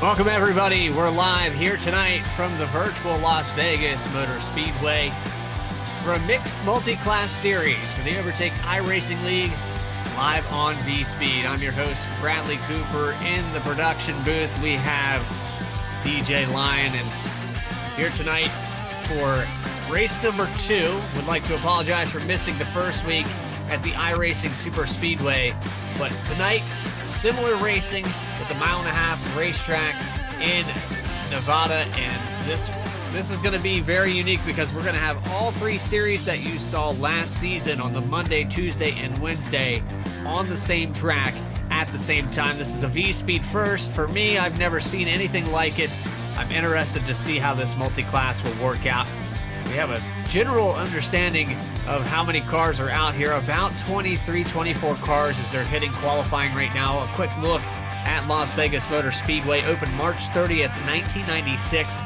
Welcome, everybody. We're live here tonight from the virtual Las Vegas Motor Speedway for a mixed multi-class series for the Overtake iRacing League, live on V-Speed. I'm your host, Bradley Cooper. In the production booth, we have DJ Lion, and here tonight for race number 2. Would like to apologize for missing the first week at the iRacing Super Speedway, but tonight, similar racing with the mile-and-a-half racetrack in Nevada, and this is going to be very unique because we're going to have all 3 series that you saw last season on the Monday, Tuesday, and Wednesday on the same track at the same time. This is a V-Speed first. For me, I've never seen anything like it. I'm interested to see how this multi-class will work out. We have a general understanding of how many cars are out here, about 23, 24 cars as they're hitting qualifying right now. A quick look at Las Vegas Motor Speedway, opened March 30th, 1996.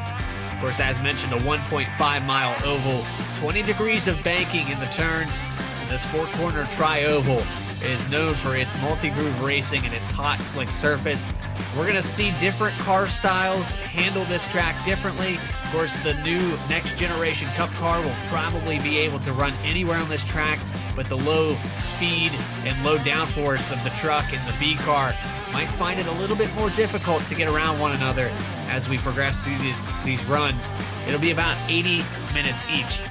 Of course, as mentioned, a 1.5-mile oval, 20 degrees of banking in the turns, and this 4-corner tri-oval is known for its multi-groove racing and its hot, slick surface. We're going to see different car styles handle this track differently. Of course, the new next-generation Cup car will probably be able to run anywhere on this track, but the low speed and low downforce of the truck and the B car might find it a little bit more difficult to get around one another as we progress through these runs. It'll be about 80 minutes each.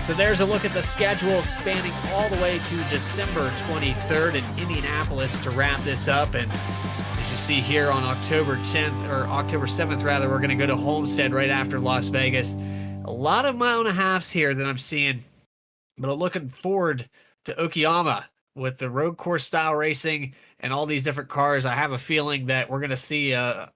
So there's a look at the schedule spanning all the way to December 23rd in Indianapolis to wrap this up. And as you see here on October 10th, or October 7th rather, we're going to go to Homestead right after Las Vegas. A lot of mile-and-a-halves here that I'm seeing, but I'm looking forward to Okayama with the road course style racing and all these different cars. I have a feeling that we're going to see a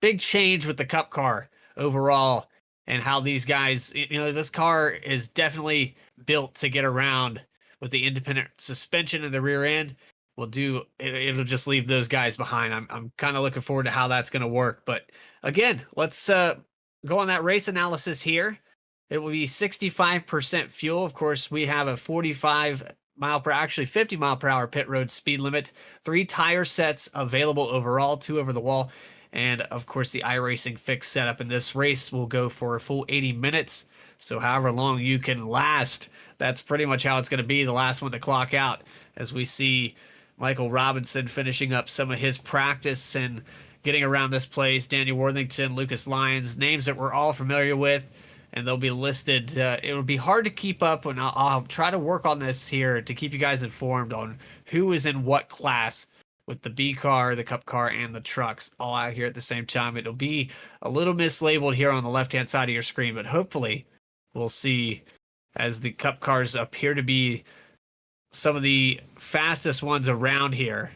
big change with the Cup car overall, and how these guys, this car is definitely built to get around with the independent suspension in the rear end. It'll just leave those guys behind. I'm kind of looking forward to how that's going to work. But again, let's go on that race analysis here. It will be 65% fuel. Of course, we have a 50 mile per hour pit road speed limit, 3 tire sets available overall, 2 over the wall. And, of course, the iRacing fixed setup. And this race will go for a full 80 minutes. So however long you can last, that's pretty much how it's going to be, the last one to clock out, as we see Michael Robinson finishing up some of his practice and getting around this place. Daniel Worthington, Lucas Lyons, names that we're all familiar with, and they'll be listed. It will be hard to keep up, and I'll try to work on this here to keep you guys informed on who is in what class, with the B car, the Cup car, and the trucks all out here at the same time. It'll be a little mislabeled here on the left-hand side of your screen, but hopefully we'll see, as the Cup cars appear to be some of the fastest ones around here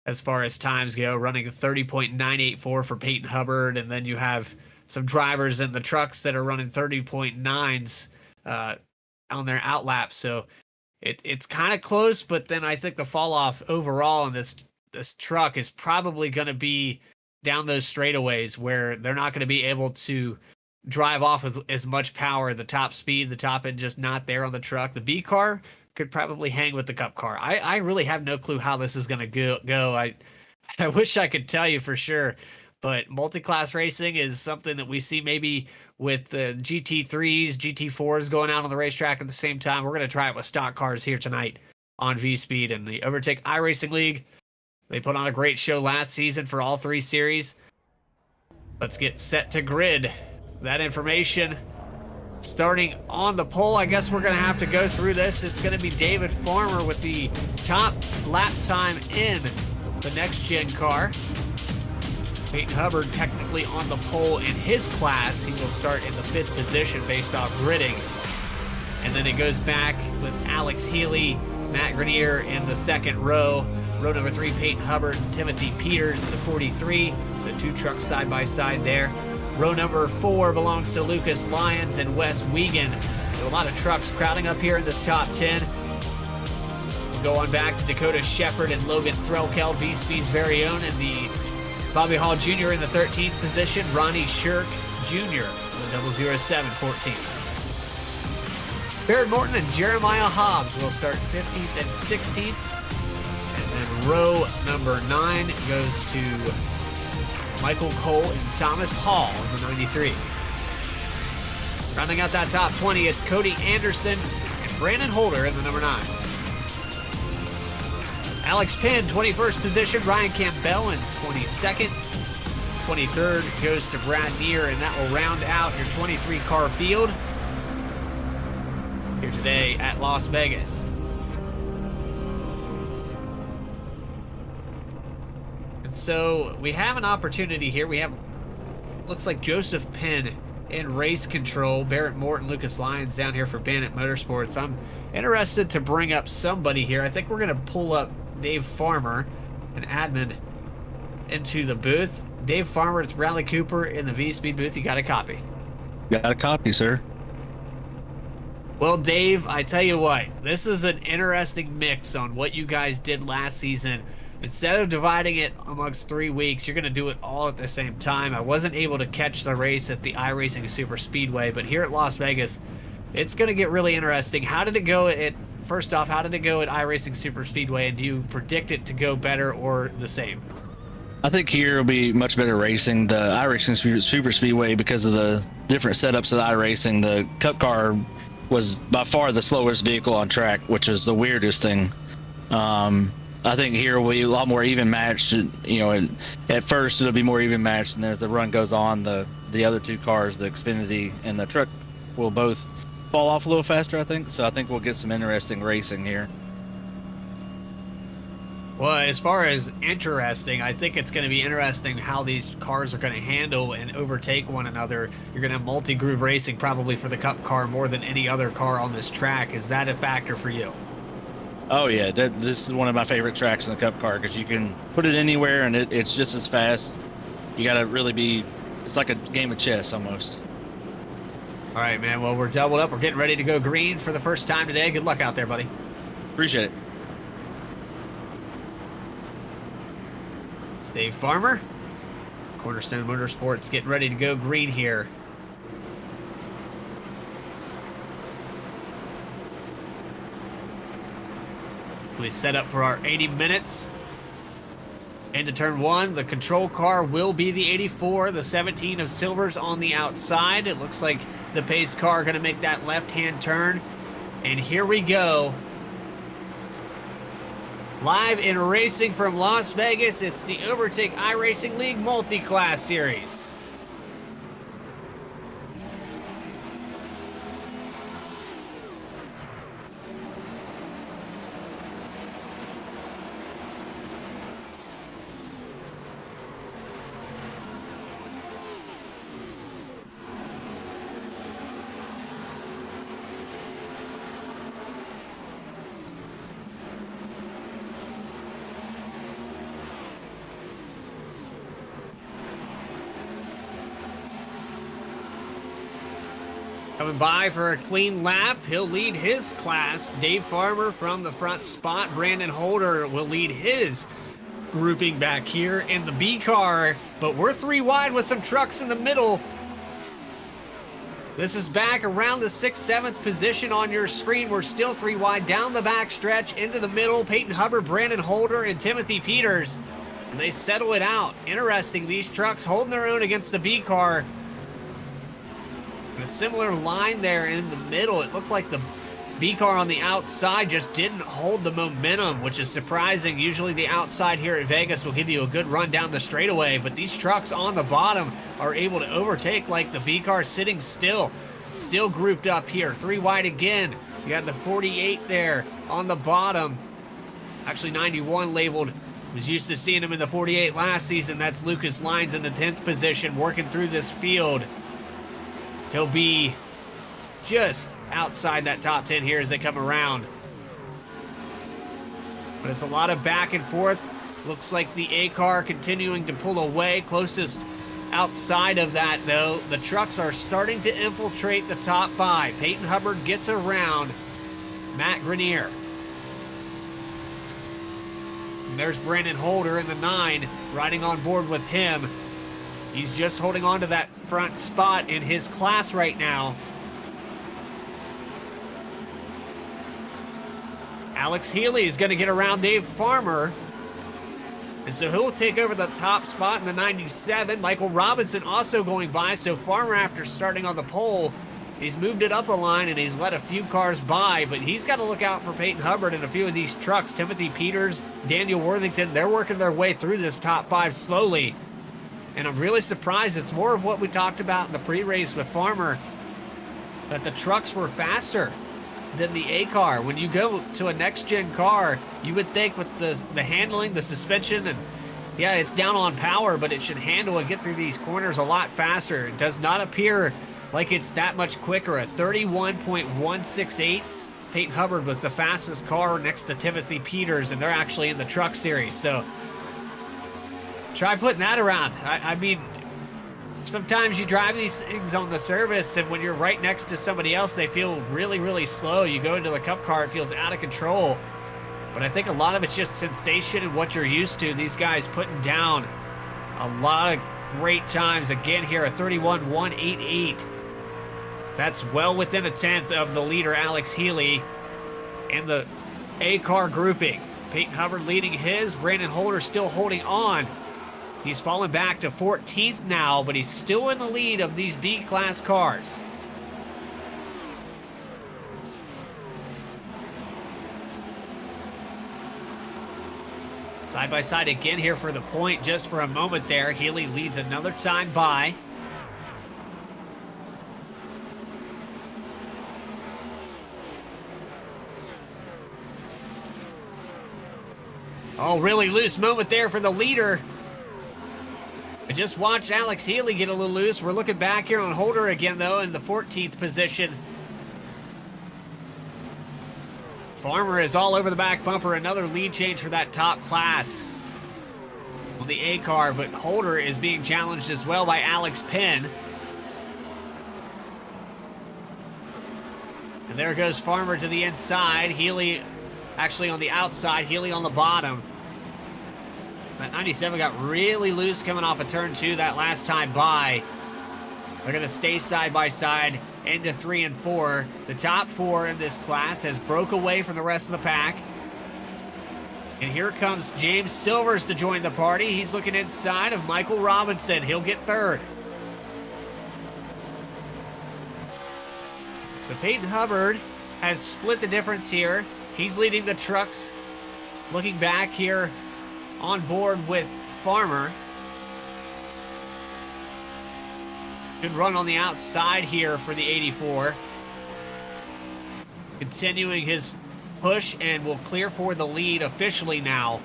as far as times go, running 30.984 for Peyton Hubbard, and then you have some drivers in the trucks that are running 30.9s on their outlap. So it's kind of close, but then I think the fall off overall in this truck is probably going to be down those straightaways where they're not going to be able to drive off with as much power. The top speed, the top end just not there on the truck. The B car could probably hang with the Cup car. I really have no clue how this is going to go. I wish I could tell you for sure, but multi-class racing is something that we see maybe with the GT3s, GT4s going out on the racetrack at the same time. We're going to try it with stock cars here tonight on V-Speed and the Overtake iRacing League. They put on a great show last season for all 3 series. Let's get set to grid that information. Starting on the pole, I guess we're going to have to go through this. It's going to be David Farmer with the top lap time in the next-gen car. Peyton Hubbard technically on the pole in his class. He will start in the 5th position based off gridding. And then it goes back with Alex Healy, Matt Grenier in the 2nd row. Row number 3, Peyton Hubbard and Timothy Peters in the 43. So 2 trucks side by side there. Row number 4 belongs to Lucas Lyons and Wes Wiegand. So a lot of trucks crowding up here in this top 10. We'll go on back to Dakota Shepard and Logan Threlkel, V-Speed's very own, and the Bobby Hall Jr. in the 13th position. Ronnie Shirk Jr. in the 00714. Barrett Morton and Jeremiah Hobbs will start 15th and 16th. And then row number 9 goes to Michael Cole and Thomas Hall in the 93. Rounding out that top 20, it's Cody Anderson and Brandon Holder in the number 9. Alex Penn, 21st position. Ryan Campbell in 22nd. 23rd goes to Brad Neer, and that will round out your 23 car field here today at Las Vegas. And so we have an opportunity here. We have, looks like Joseph Penn in race control. Barrett Morton, Lucas Lyons down here for Bandit Motorsports. I'm interested to bring up somebody here. I think we're going to pull up Dave Farmer, an admin, into the booth. Dave Farmer, it's Bradley Cooper in the V-Speed booth. You got a copy? Got a copy, sir. Well, Dave, I tell you what, this is an interesting mix on what you guys did last season. Instead of dividing it amongst 3 weeks, you're going to do it all at the same time. I wasn't able to catch the race at the iRacing Super Speedway, but here at Las Vegas, it's going to get really interesting. How did it go first off, how did it go at iRacing Super Speedway, and do you predict it to go better or the same? I think here will be much better racing. The iRacing Super Speedway, because of the different setups of the iRacing, the Cup car was by far the slowest vehicle on track, which is the weirdest thing. I think here will be a lot more even matched. You know, at first it'll be more even matched, and as the run goes on, the other 2 cars, the Xfinity and the truck, will both fall off a little faster, I think. So I think we'll get some interesting racing here. Well, as far as interesting, I think it's going to be interesting how these cars are going to handle and overtake one another. You're going to have multi-groove racing probably for the Cup car more than any other car on this track. Is that a factor for you? Oh yeah, this is one of my favorite tracks in the Cup car, because you can put it anywhere and it's just as fast. You got to really be, it's like a game of chess almost. All right, man. Well, we're doubled up. We're getting ready to go green for the first time today. Good luck out there, buddy. Appreciate it. It's Dave Farmer, Cornerstone Motorsports, getting ready to go green here. We set up for our 80 minutes. Into turn 1, the control car will be the 84, the 17 of silvers on the outside. It looks like the pace car going to make that left-hand turn. And here we go. Live in racing from Las Vegas, it's the Overtake iRacing League Multi-Class Series. Coming by for a clean lap, he'll lead his class. Dave Farmer from the front spot. Brandon Holder will lead his grouping back here in the B car, but we're 3 wide with some trucks in the middle. This is back around the 6th, 7th position on your screen. We're still 3 wide down the back stretch into the middle. Peyton Hubbard, Brandon Holder, and Timothy Peters. And they settle it out. Interesting, these trucks holding their own against the B car. A similar line there in the middle. It looked like the B car on the outside just didn't hold the momentum, which is surprising. Usually the outside here at Vegas will give you a good run down the straightaway, but these trucks on the bottom are able to overtake like the B car sitting still grouped up here. 3 wide again. You got the 48 there on the bottom. Actually 91 labeled. Was used to seeing him in the 48 last season. That's Lucas Lyons in the 10th position working through this field. He'll be just outside that top 10 here as they come around. But it's a lot of back and forth. Looks like the A car continuing to pull away. Closest outside of that, though, the trucks are starting to infiltrate the top 5. Peyton Hubbard gets around Matt Grenier. And there's Brandon Holder in the 9, riding on board with him. He's just holding on to that front spot in his class right now. Alex Healy is going to get around Dave Farmer. And so he'll take over the top spot in the 97. Michael Robinson also going by. So Farmer, after starting on the pole, he's moved it up a line and he's let a few cars by, but he's got to look out for Peyton Hubbard and a few of these trucks. Timothy Peters, Daniel Worthington, they're working their way through this top 5 slowly. And I'm really surprised. It's more of what we talked about in the pre-race with Farmer, that the trucks were faster than the A car. When you go to a next-gen car, you would think with the handling, the suspension, and yeah, it's down on power, but it should handle and get through these corners a lot faster. It does not appear like it's that much quicker. A 31.168. Peyton Hubbard was the fastest car next to Timothy Peters, and they're actually in the truck series. So try putting that around. I mean, sometimes you drive these things on the service, and when you're right next to somebody else, they feel really, really slow. You go into the Cup car, it feels out of control. But I think a lot of it's just sensation and what you're used to. These guys putting down a lot of great times. Again here, a 31.188. That's well within a tenth of the leader, Alex Healy, in the A car grouping. Peyton Hubbard leading his. Brandon Holder still holding on. He's fallen back to 14th now, but he's still in the lead of these B-class cars. Side by side again here for the point just for a moment there. Healy leads another time by. Oh, really loose moment there for the leader. I just watched Alex Healy get a little loose. We're looking back here on Holder again, though, in the 14th position. Farmer is all over the back bumper. Another lead change for that top class on the A car, but Holder is being challenged as well by Alex Penn. And there goes Farmer to the inside. Healy actually on the outside. Healy on the bottom. That 97 got really loose coming off of turn 2 that last time by. They're going to stay side by side into 3 and 4. The top 4 in this class has broke away from the rest of the pack. And here comes James Silvers to join the party. He's looking inside of Michael Robinson. He'll get 3rd. So Peyton Hubbard has split the difference here. He's leading the trucks. Looking back here on board with Farmer. Good run on the outside here for the 84. Continuing his push and will clear for the lead officially now.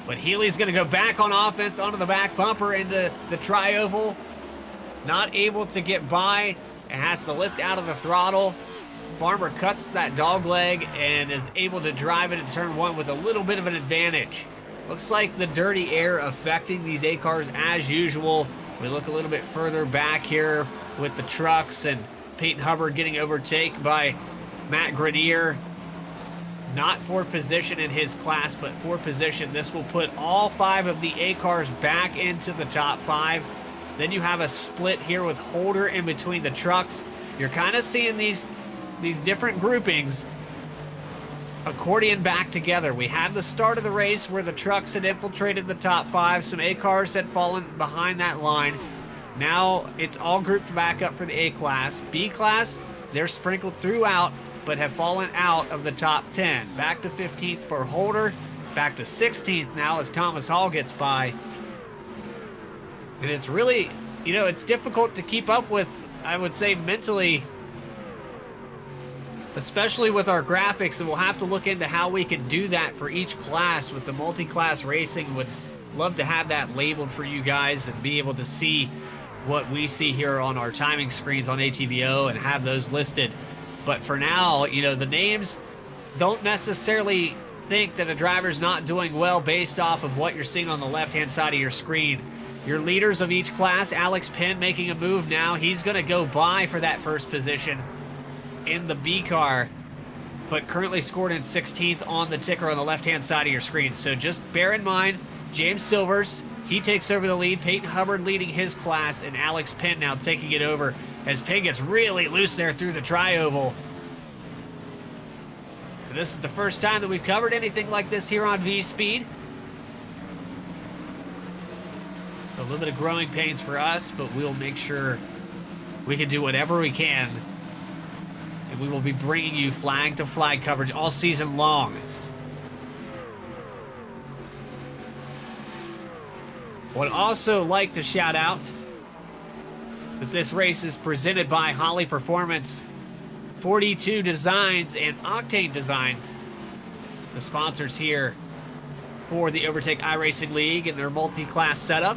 But Healy's going to go back on offense onto the back bumper into the tri-oval. Not able to get by and has to lift out of the throttle. Farmer cuts that dog leg and is able to drive it in turn 1 with a little bit of an advantage. Looks like the dirty air affecting these A cars as usual. We look a little bit further back here with the trucks and Peyton Hubbard getting overtaken by Matt Grenier. Not for position in his class, but for position. This will put all 5 of the A cars back into the top 5. Then you have a split here with Holder in between the trucks. You're kind of seeing these different groupings accordion back together. We had the start of the race where the trucks had infiltrated the top 5. Some A cars had fallen behind that line. Now it's all grouped back up for the A class. B class, they're sprinkled throughout, but have fallen out of the top 10. Back to 15th for Holder. Back to 16th now as Thomas Hall gets by. And it's really, it's difficult to keep up with, I would say, mentally, especially with our graphics, and we'll have to look into how we can do that for each class with the multi-class racing. Would love to have that labeled for you guys and be able to see what we see here on our timing screens on ATVO and have those listed. But for now, the names, don't necessarily think that a driver's not doing well based off of what you're seeing on the left-hand side of your screen. Your leaders of each class, Alex Penn making a move now. He's going to go by for that first position in the B car, but currently scored in 16th on the ticker on the left-hand side of your screen. So just bear in mind, James Silvers, he takes over the lead. Peyton Hubbard leading his class, and Alex Penn now taking it over as Penn gets really loose there through the tri-oval. And this is the first time that we've covered anything like this here on V-Speed. a little bit of growing pains for us, but we'll make sure we can do whatever we can. And we will be bringing you flag to flag coverage all season long. Would also like to shout out that this race is presented by Holley Performance, 42 Designs, and Oktane Designs, the sponsors here for the Overtake iRacing League and their multi-class setup.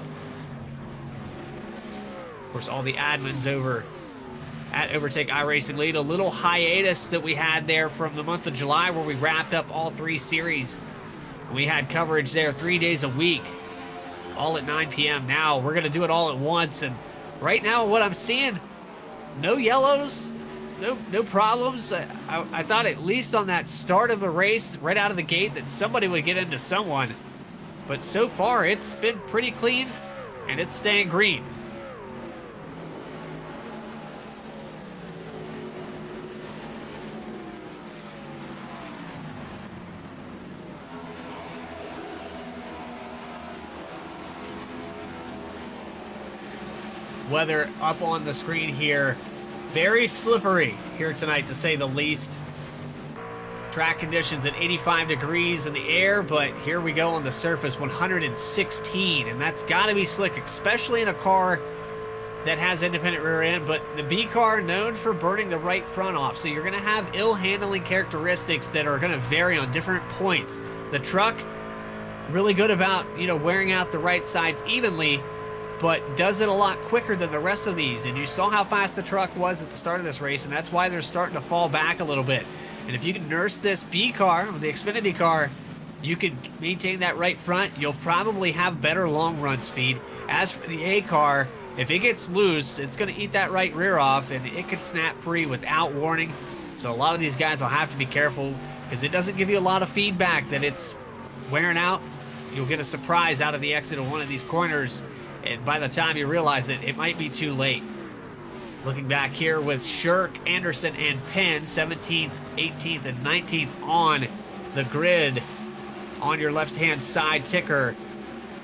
Of course, all the admins over at Overtake iRacing League. A little hiatus that we had there from the month of July where we wrapped up all 3 series. We had coverage there 3 days a week, all at 9 p.m. Now we're going to do it all at once, and right now what I'm seeing, no yellows, no problems. I thought at least on that start of the race, right out of the gate, that somebody would get into someone. But so far, it's been pretty clean, and it's staying green. Weather up on the screen here. Very slippery here tonight, to say the least. Track conditions at 85 degrees in the air, but here we go on the surface, 116, and that's got to be slick, especially in a car that has independent rear end. But the B car, known for burning the right front off, so you're going to have ill handling characteristics that are going to vary on different points. The truck, really good about, wearing out the right sides evenly, but does it a lot quicker than the rest of these. And you saw how fast the truck was at the start of this race, and that's why they're starting to fall back a little bit. And if you can nurse this B car, the Xfinity car, you can maintain that right front, you'll probably have better long run speed. As for the A car, if it gets loose, it's going to eat that right rear off, and it could snap free without warning. So a lot of these guys will have to be careful, because it doesn't give you a lot of feedback that it's wearing out. You'll get a surprise out of the exit of one of these corners, and by the time you realize it, it might be too late. Looking back here with Shirk, Anderson, and Penn, 17th, 18th, and 19th on the grid on your left-hand side ticker.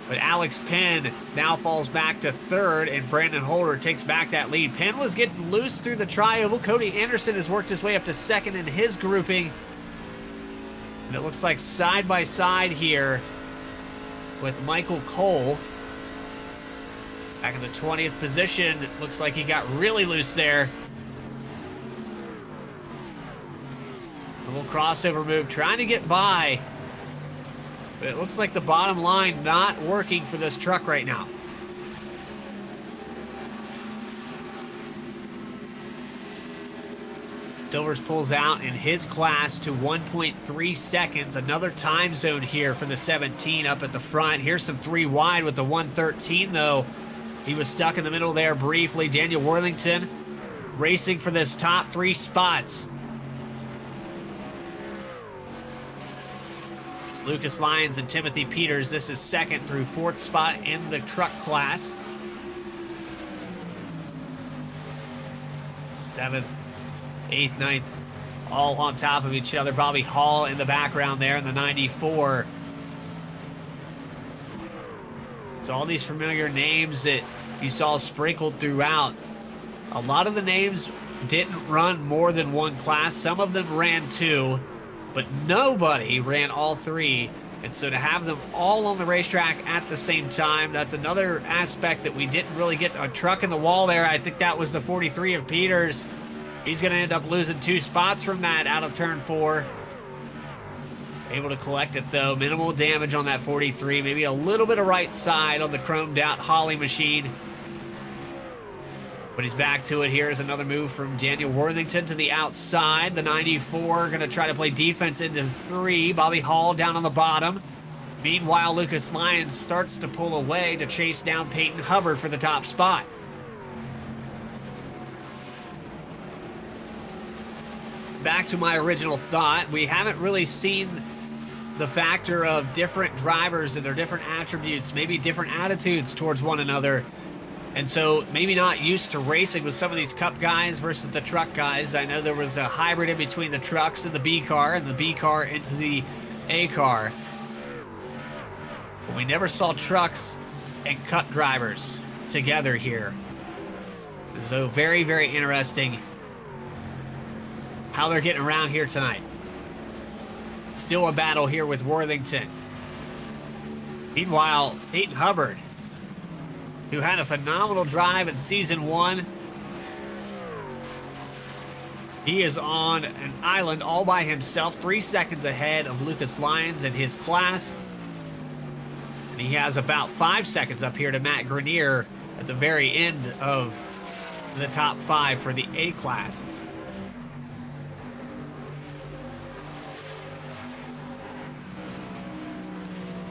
But Alex Penn now falls back to 3rd, and Brandon Holder takes back that lead. Penn was getting loose through the tri-oval. Cody Anderson has worked his way up to 2nd in his grouping. And it looks like side by side here with Michael Cole. Back in the 20th position. Looks like he got really loose there. A little crossover move, trying to get by. But it looks like the bottom line not working for this truck right now. Silvers pulls out in his class to 1.3 seconds. Another time zone here for the 17 up at the front. Here's some 3 wide with the 113 though. He was stuck in the middle there briefly. Daniel Worthington racing for this top 3 spots. Lucas Lyons and Timothy Peters. This is 2nd through 4th spot in the truck class. 7th, 8th, 9th, all on top of each other. Bobby Hall in the background there in the 94. So all these familiar names that you saw sprinkled throughout. A lot of the names didn't run more than 1 class. Some of them ran 2, but nobody ran all 3. And so to have them all on the racetrack at the same time, that's another aspect that we didn't really get a truck in the wall there. I think that was the 43 of Peters. He's going to end up losing 2 spots from that out of turn 4. Able to collect it though. Minimal damage on that 43. Maybe a little bit of right side on the chromed out Holley machine. But he's back to it. Here's another move from Daniel Worthington to the outside. The 94 going to try to play defense into 3. Bobby Hall down on the bottom. Meanwhile, Lucas Lyons starts to pull away to chase down Peyton Hubbard for the top spot. Back to my original thought. We haven't really seen the factor of different drivers and their different attributes, maybe different attitudes towards one another. And so maybe not used to racing with some of these Cup guys versus the truck guys. I know there was a hybrid in between the trucks and the B car, and the B car into the A car. But we never saw trucks and Cup drivers together here. So very, very interesting how they're getting around here tonight. Still a battle here with Worthington. Meanwhile, Peyton Hubbard, who had a phenomenal drive in Season 1, he is on an island all by himself, 3 seconds ahead of Lucas Lyons in his class. And he has about 5 seconds up here to Matt Grenier at the very end of the top 5 for the A class.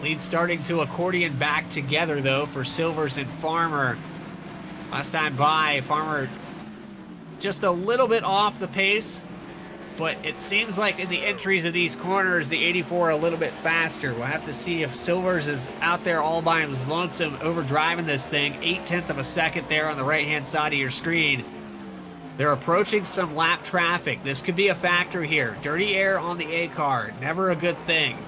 Lead starting to accordion back together, though, for Silvers and Farmer. Last time by, Farmer just a little bit off the pace, but it seems like in the entries of these corners, the 84 a little bit faster. We'll have to see if Silvers is out there all by his lonesome, overdriving this thing. 0.8 of a second there on the right-hand side of your screen. They're approaching some lap traffic. This could be a factor here. Dirty air on the A car, never a good thing.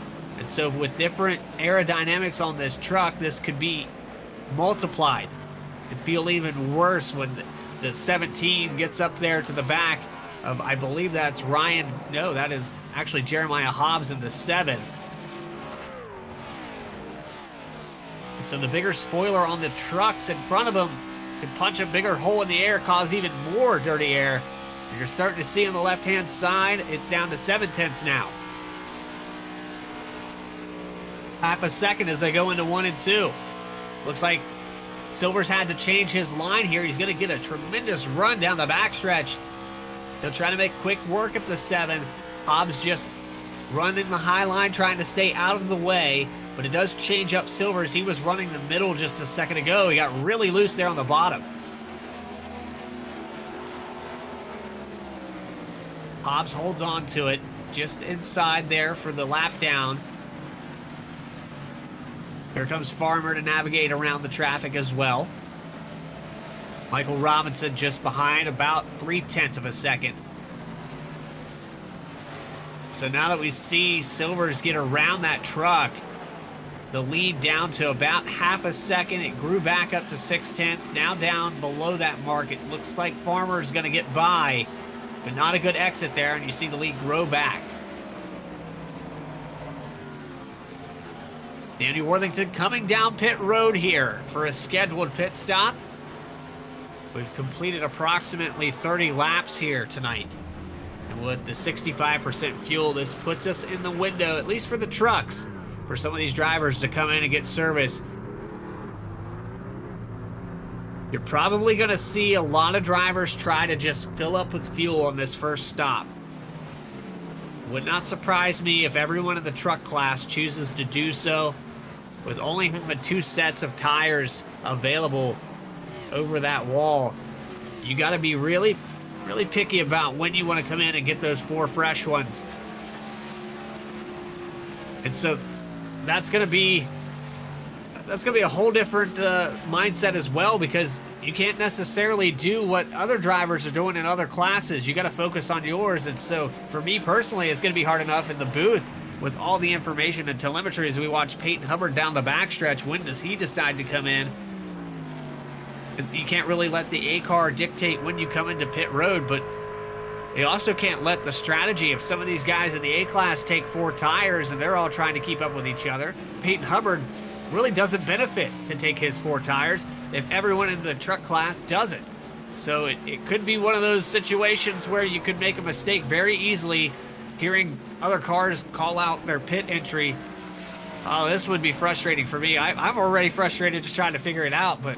And so with different aerodynamics on this truck, this could be multiplied and feel even worse when the 17 gets up there to the back of, I believe that's Ryan. No, that is actually Jeremiah Hobbs in the 7. And so the bigger spoiler on the trucks in front of them can punch a bigger hole in the air, cause even more dirty air. And you're starting to see on the left-hand side, it's down to 0.7 now. Half a second as they go into 1 and 2. Looks like Silvers had to change his line here. He's going to get a tremendous run down the backstretch. They'll try to make quick work of the 7. Hobbs just running the high line, trying to stay out of the way, but it does change up Silvers. He was running the middle just a second ago. He got really loose there on the bottom. Hobbs holds on to it just inside there for the lap down. Here comes Farmer to navigate around the traffic as well. Michael Robinson just behind, about 0.3 of a second. So now that we see Silvers get around that truck, the lead down to about half a second. It grew back up to 0.6. Now down below that mark. It looks like Farmer is going to get by, but not a good exit there, and you see the lead grow back. Danny Worthington coming down pit road here for a scheduled pit stop. We've completed approximately 30 laps here tonight. And with the 65% fuel, this puts us in the window, at least for the trucks, for some of these drivers to come in and get service. You're probably going to see a lot of drivers try to just fill up with fuel on this first stop. Would not surprise me if everyone in the truck class chooses to do so, with only 2 sets of tires available over that wall. You got to be really, really picky about when you want to come in and get those 4 fresh ones. And so that's going to be a whole different mindset as well, because you can't necessarily do what other drivers are doing in other classes. You got to focus on yours. And so for me personally, it's going to be hard enough in the booth with all the information and telemetry as we watch Peyton Hubbard down the backstretch. When does he decide to come in? You can't really let the A car dictate when you come into pit road, but you also can't let the strategy of some of these guys in the A class take 4 tires and they're all trying to keep up with each other. Peyton Hubbard really doesn't benefit to take his 4 tires if everyone in the truck class doesn't. So it could be one of those situations where you could make a mistake very easily, hearing other cars call out their pit entry. Oh, this would be frustrating for me. I'm already frustrated just trying to figure it out, but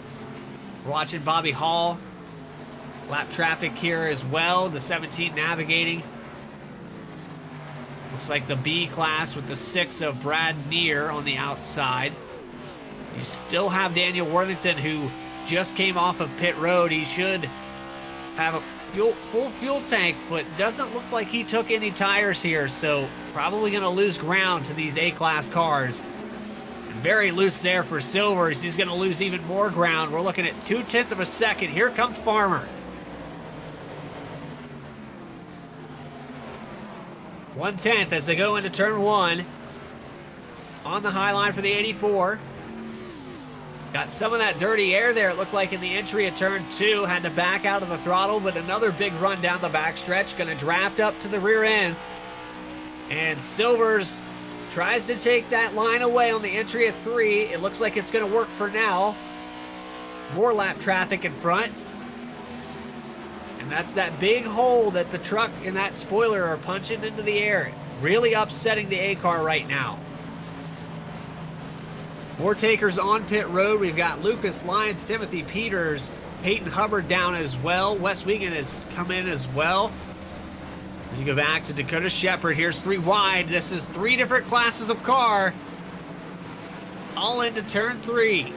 we're watching Bobby Hall. Lap traffic here as well, the 17 navigating. Looks like the B class with the 6 of Brad Neer on the outside. You still have Daniel Worthington, who just came off of pit road. He should have a full fuel tank, but doesn't look like he took any tires here, so probably going to lose ground to these A-class cars. And very loose there for Silvers. He's going to lose even more ground. We're looking at 0.2 of a second. Here comes Farmer. 1/10 as they go into turn 1 on the high line for the 84. Got some of that dirty air there, it looked like in the entry of turn 2. Had to back out of the throttle, but another big run down the backstretch. Going to draft up to the rear end. And Silvers tries to take that line away on the entry of 3. It looks like it's going to work for now. More lap traffic in front. And that's that big hole that the truck and that spoiler are punching into the air. Really upsetting the A-car right now. More takers on pit road. We've got Lucas Lyons, Timothy Peters, Peyton Hubbard down as well. Wes Wiegand has come in as well. As you go back to Dakota Shepard, here's 3 wide. This is 3 different classes of car. All into turn 3.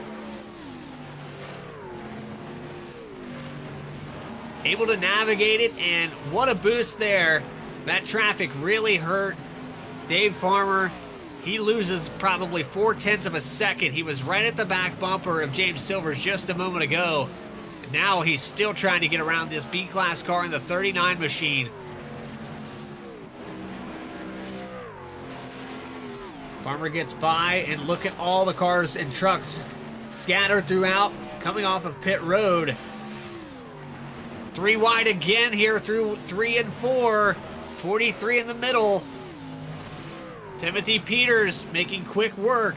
Able to navigate it, and what a boost there. That traffic really hurt Dave Farmer. He loses probably 0.4 of a second. He was right at the back bumper of James Silvers just a moment ago. And now he's still trying to get around this B-class car in the 39 machine. Farmer gets by, and look at all the cars and trucks scattered throughout, coming off of pit road. 3 wide again here through 3 and 4. 43 in the middle. Timothy Peters making quick work.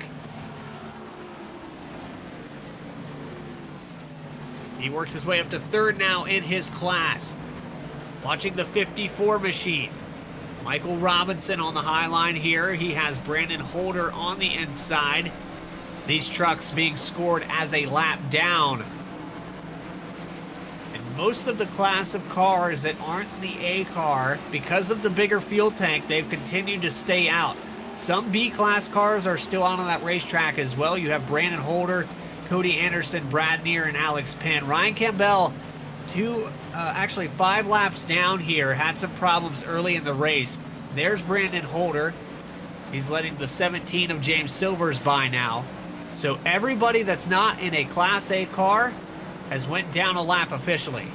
He works his way up to 3rd now in his class. Watching the 54 machine. Michael Robinson on the high line here. He has Brandon Holder on the inside. These trucks being scored as a lap down. Most of the class of cars that aren't in the A car, because of the bigger fuel tank, they've continued to stay out. Some B-class cars are still out on that racetrack as well. You have Brandon Holder, Cody Anderson, Brad Neer, and Alex Penn. Ryan Campbell, actually 5 laps down here, had some problems early in the race. There's Brandon Holder. He's letting the 17 of James Silvers by now. So everybody that's not in a Class A car has went down a lap officially.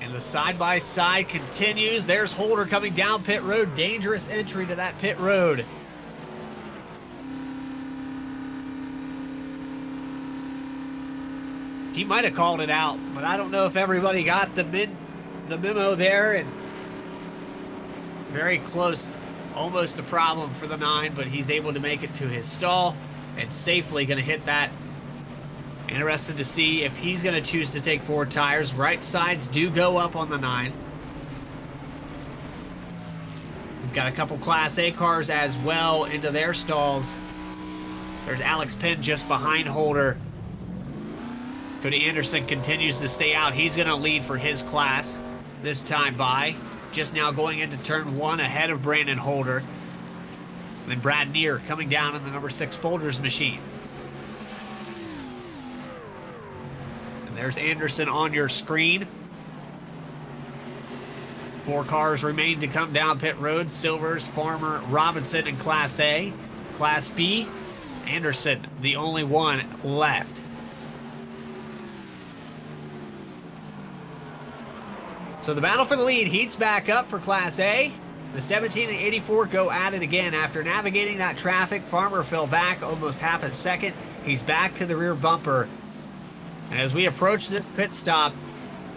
And the side-by-side continues. There's Holder coming down pit road. Dangerous entry to that pit road. He might have called it out, but I don't know if everybody got the memo there. And very close. Almost a problem for the 9, but he's able to make it to his stall and safely going to hit that. Interested to see if he's going to choose to take 4 tires. Right sides do go up on the 9. We've got a couple Class A cars as well into their stalls. There's Alex Penn just behind Holder. Cody Anderson continues to stay out. He's going to lead for his class this time by. Just now going into turn 1 ahead of Brandon Holder. And then Brad Neer coming down in the number 6 Folgers machine. And there's Anderson on your screen. 4 cars remain to come down pit road. Silvers, Farmer, Robinson in Class A. Class B, Anderson, the only one left. So the battle for the lead heats back up for Class A. The 17 and 84 go at it again. After navigating that traffic, Farmer fell back almost half a second. He's back to the rear bumper. And as we approach this pit stop,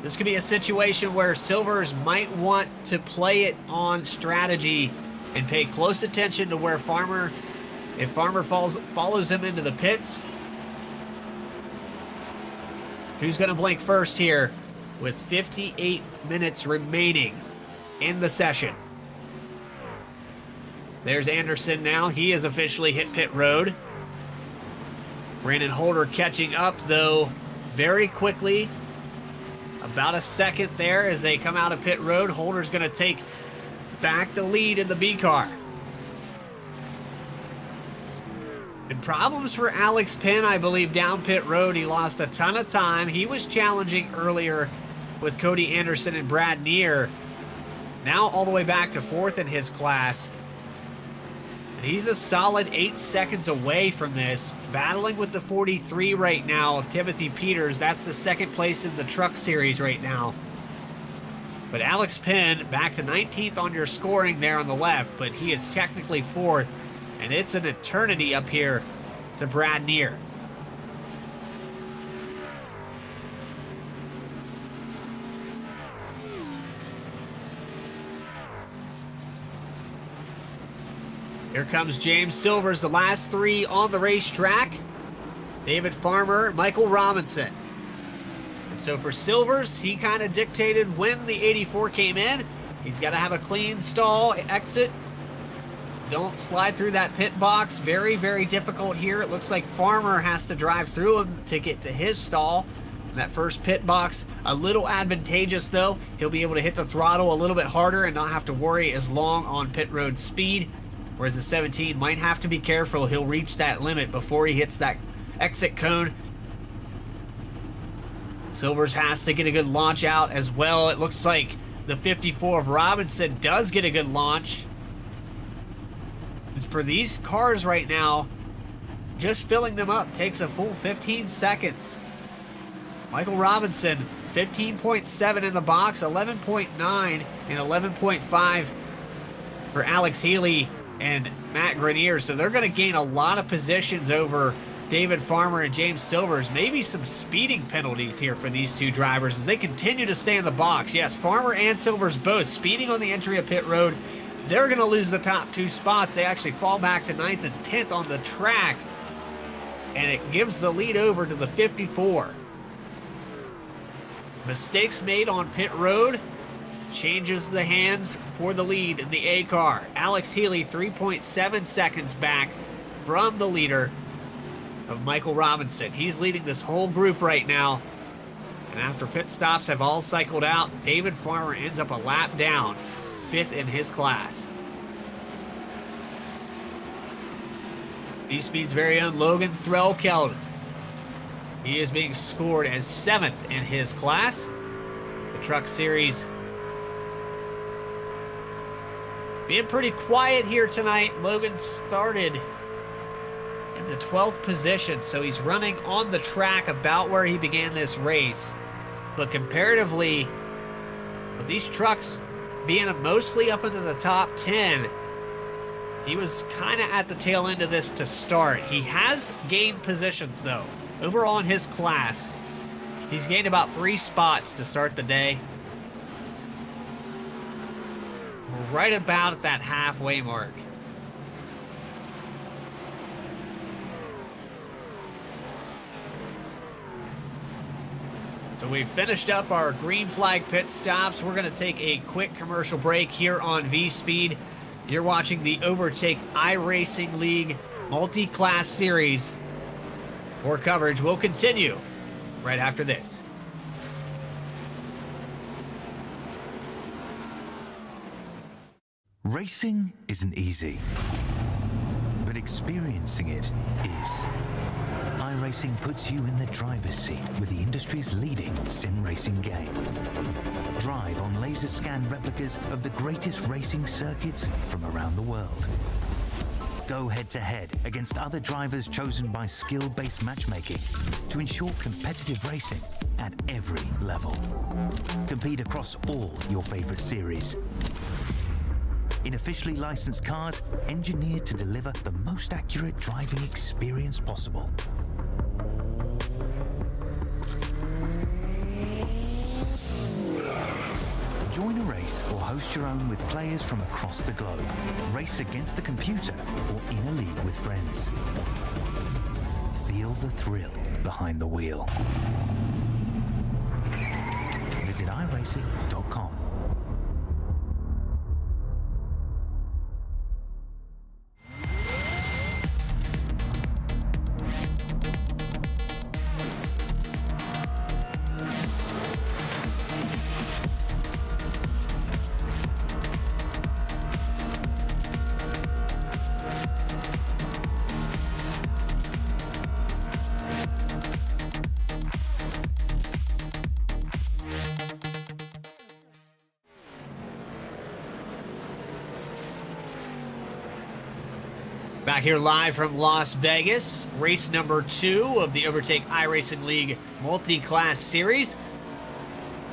this could be a situation where Silvers might want to play it on strategy and pay close attention to where if Farmer follows him into the pits. Who's going to blink first here? With 58 minutes remaining in the session. There's Anderson now. He has officially hit pit road. Brandon Holder catching up, though, very quickly. About a second there as they come out of pit road. Holder's going to take back the lead in the B car. And problems for Alex Penn, I believe, down pit road. He lost a ton of time. He was challenging earlier with Cody Anderson and Brad Neer. Now all the way back to 4th in his class. And he's a solid 8 seconds away from this. Battling with the 43 right now of Timothy Peters. That's the 2nd place in the truck series right now. But Alex Penn back to 19th on your scoring there on the left, but he is technically 4th, and it's an eternity up here to Brad Neer. Here comes James Silvers, the last 3 on the racetrack. David Farmer, Michael Robinson. And so for Silvers, he kind of dictated when the 84 came in. He's got to have a clean stall exit. Don't slide through that pit box. Very, very difficult here. It looks like Farmer has to drive through him to get to his stall. That first pit box, a little advantageous though. He'll be able to hit the throttle a little bit harder and not have to worry as long on pit road speed. Whereas the 17 might have to be careful. He'll reach that limit before he hits that exit cone. Silvers has to get a good launch out as well. It looks like the 54 of Robinson does get a good launch. For these cars right now, just filling them up takes a full 15 seconds. Michael Robinson, 15.7 in the box, 11.9 and 11.5 for Alex Healy and Matt Grenier. So they're going to gain a lot of positions over David Farmer and James Silvers. Maybe some speeding penalties here for these two drivers as they continue to stay in the box. Yes, Farmer and Silvers both speeding on the entry of pit road. They're going to lose the top 2 spots. They actually fall back to 9th and 10th on the track. And it gives the lead over to the 54. Mistakes made on pit road changes the hands for the lead in the A car. Alex Healy 3.7 seconds back from the leader of Michael Robinson. He's leading this whole group right now. And after pit stops have all cycled out, David Farmer ends up a lap down, 5th in his class. B-Speed's very own Logan Threlkeld. He is being scored as 7th in his class. The Truck Series being pretty quiet here tonight. Logan started in the 12th position, so he's running on the track about where he began this race. But comparatively, with these trucks being mostly up into the top 10, he was kind of at the tail end of this to start. He has gained positions, though. Overall in his class, he's gained about 3 spots to start the day. We're right about at that halfway mark. So we've finished up our green flag pit stops. We're going to take a quick commercial break here on V-Speed. You're watching the Overtake iRacing League Multi-Class Series. More coverage will continue right after this. Racing isn't easy, but experiencing it is. iRacing puts you in the driver's seat with the industry's leading sim racing game. Drive on laser scan replicas of the greatest racing circuits from around the world. Go head-to-head against other drivers chosen by skill-based matchmaking to ensure competitive racing at every level. Compete across all your favorite series. In officially licensed cars, engineered to deliver the most accurate driving experience possible. Join a race or host your own with players from across the globe. Race against the computer or in a league with friends. Feel the thrill behind the wheel. Visit iRacing.com. Back here live from Las Vegas, race number 2 of the Overtake iRacing League Multi-Class Series.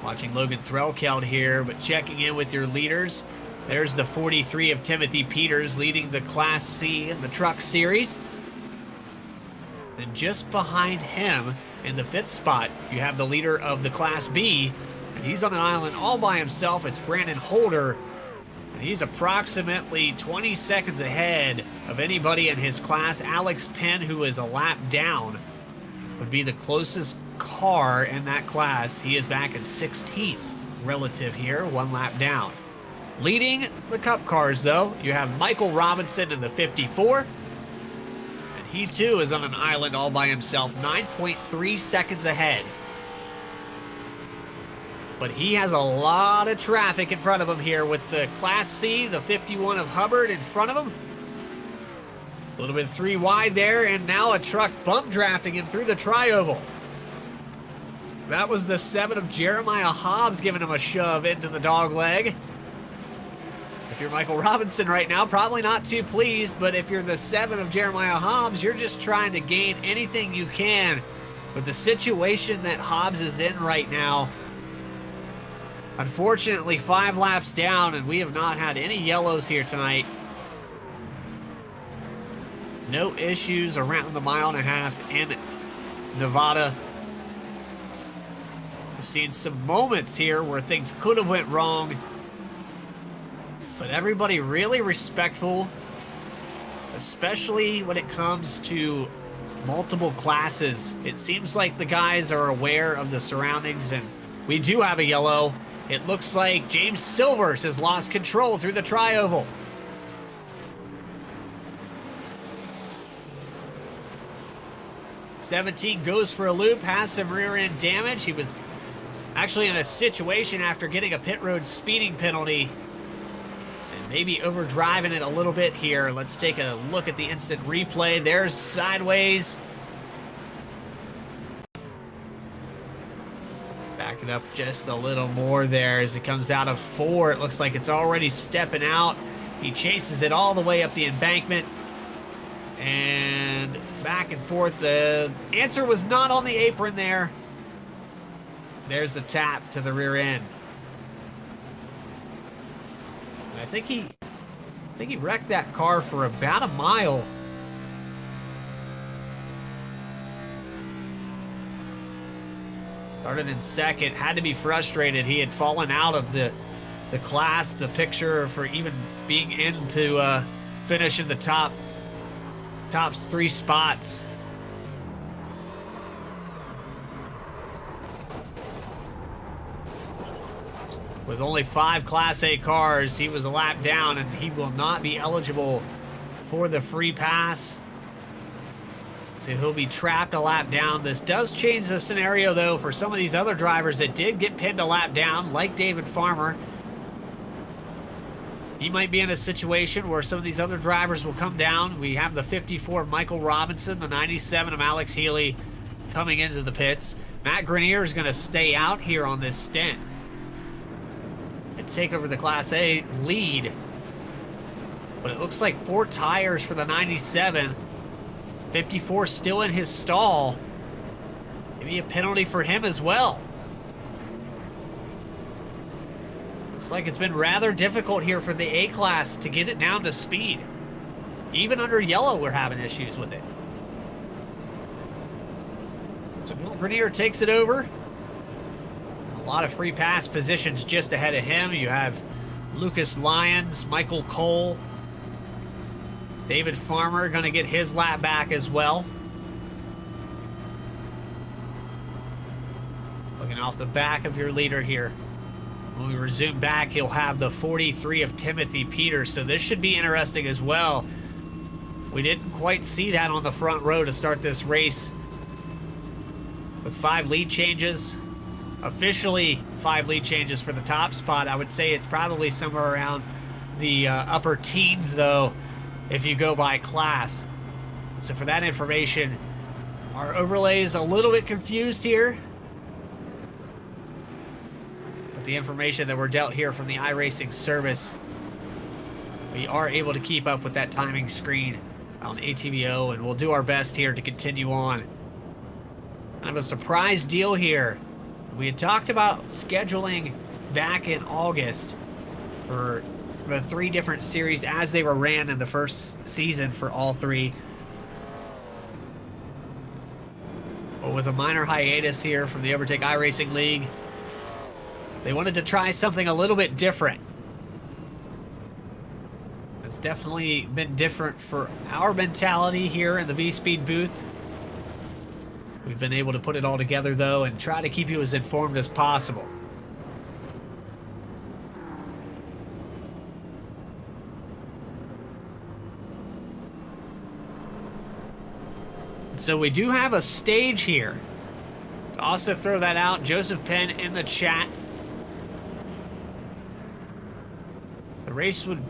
Watching Logan Threlkeld here, but checking in with your leaders. There's the 43 of Timothy Peters leading the Class C in the Truck Series. And just behind him in the 5th spot, you have the leader of the Class B. And he's on an island all by himself. It's Brandon Holder. And he's approximately 20 seconds ahead of anybody in his class. Alex Penn, who is a lap down, would be the closest car in that class. He is back in 16th relative here, 1 lap down. Leading the Cup cars, though, you have Michael Robinson in the 54. And he, too, is on an island all by himself, 9.3 seconds ahead. But he has a lot of traffic in front of him here with the Class C, the 51 of Hubbard in front of him. A little bit 3 wide there, and now a truck bump drafting him through the tri-oval. That was the 7 of Jeremiah Hobbs giving him a shove into the dog leg. If you're Michael Robinson right now, probably not too pleased, but if you're the 7 of Jeremiah Hobbs, you're just trying to gain anything you can with the situation that Hobbs is in right now. Unfortunately, 5 laps down, and we have not had any yellows here tonight. No issues around the 1.5 miles in Nevada. We've seen some moments here where things could have went wrong, but everybody really respectful, especially when it comes to multiple classes. It seems like the guys are aware of the surroundings, and we do have a yellow. It looks like James Silvers has lost control through the tri-oval. '17 goes for a loop, has some rear end damage. He was actually in a situation after getting a pit road speeding penalty and maybe overdriving it a little bit here. Let's take a look at the instant replay. There's sideways. Back it up just a little more there as it comes out of 4. It looks like it's already stepping out. He chases it all the way up the embankment. And back and forth. The answer was not on the apron there. There's the tap to the rear end. And I think he wrecked that car for about a mile. Started in 2nd, had to be frustrated. He had fallen out of the class, the picture for even being in to finish in the top 3 spots. With only 5 Class A cars, he was a lap down, and he will not be eligible for the free pass. So he'll be trapped a lap down. This does change the scenario, though, for some of these other drivers that did get pinned a lap down, like David Farmer. He might be in a situation where some of these other drivers will come down. We have the 54 of Michael Robinson, the 97 of Alex Healy coming into the pits. Matt Grenier is going to stay out here on this stint and take over the Class A lead. But it looks like 4 tires for the 97. 54 still in his stall. Maybe a penalty for him as well. Looks like it's been rather difficult here for the A-Class to get it down to speed. Even under yellow, we're having issues with it. So Bill Grenier takes it over. A lot of free pass positions just ahead of him. You have Lucas Lyons, Michael Cole, David Farmer going to get his lap back as well. Looking off the back of your leader here. When we resume back, he'll have the 43 of Timothy Peters, so this should be interesting as well. We didn't quite see that on the front row to start this race. With 5 lead changes, officially 5 lead changes for the top spot. I would say it's probably somewhere around the upper teens, though, if you go by class. So for that information, our overlay is a little bit confused here. But the information that we're dealt here from the iRacing service, we are able to keep up with that timing screen on ATVO, and we'll do our best here to continue on. Kind of a surprise deal here. We had talked about scheduling back in August for the 3 different series as they were ran in the first season for all 3. But with a minor hiatus here from the Overtake iRacing League, they wanted to try something a little bit different. It's definitely been different for our mentality here in the V-Speed booth. We've been able to put it all together, though, and try to keep you as informed as possible. So we do have a stage here. To also throw that out, Joseph Penn in the chat. The race would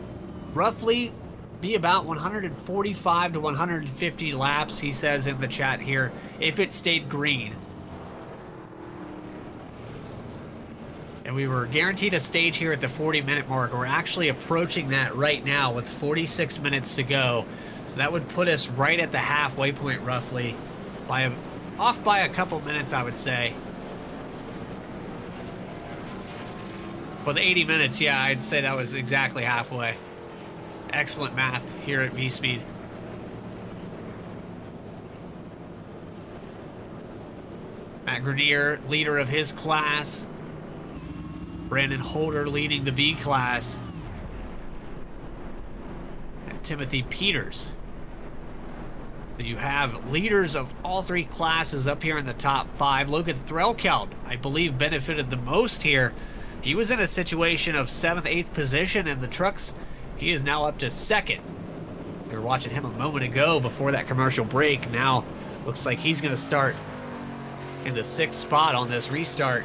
roughly be about 145 to 150 laps, he says in the chat here, if it stayed green. And we were guaranteed a stage here at the 40-minute mark. We're actually approaching that right now with 46 minutes to go. So that would put us right at the halfway point, roughly, off by a couple minutes, I would say. With 80 minutes, yeah, I'd say that was exactly halfway. Excellent math here at V-Speed. Matt Grenier, leader of his class. Brandon Holder leading the B class. And Timothy Peters. So you have leaders of all 3 classes up here in the top 5. Logan Threlkeld, I believe, benefited the most here. He was in a situation of 7th, 8th position in the trucks. He is now up to 2nd. We were watching him a moment ago before that commercial break. Now looks like he's going to start in the 6th spot on this restart.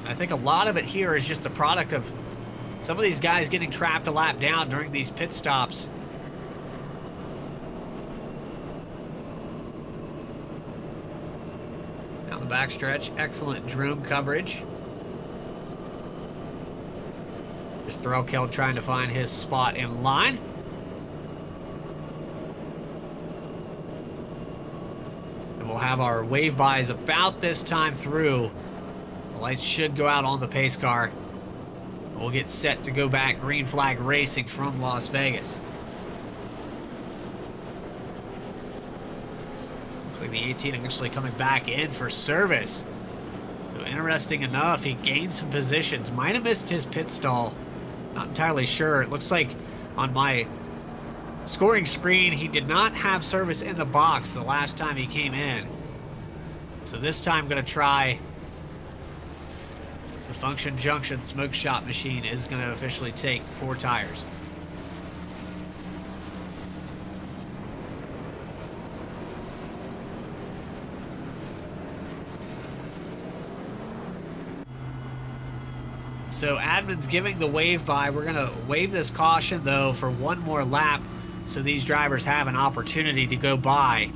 I think a lot of it here is just the product of some of these guys getting trapped a lap down during these pit stops. Down the backstretch, excellent drone coverage. Just Threlkeld trying to find his spot in line. And we'll have our wave bys about this time through. The lights should go out on the pace car. We'll get set to go back green flag racing from Las Vegas. Looks like the 18 actually coming back in for service. So interesting enough, he gained some positions. Might have missed his pit stall. Not entirely sure. It looks like on my scoring screen, he did not have service in the box the last time he came in. So this time I'm going to try the Function Junction smoke shop machine is going to officially take 4 tires. So admin's giving the wave by. We're going to waive this caution, though, for 1 more lap so these drivers have an opportunity to go by.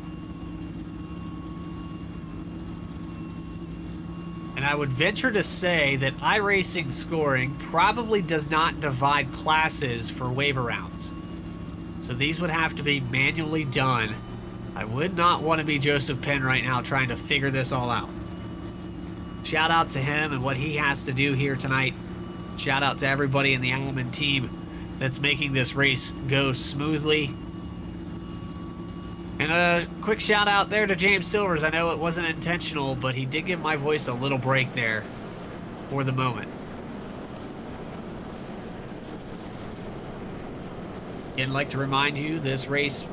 And I would venture to say that iRacing scoring probably does not divide classes for waiver rounds. So these would have to be manually done. I would not want to be Joseph Penn right now trying to figure this all out. Shout out to him and what he has to do here tonight. Shout out to everybody in the admin team that's making this race go smoothly. And a quick shout out there to James Silvers. I know it wasn't intentional, but he did give my voice a little break there for the moment. Again, I'd like to remind you this race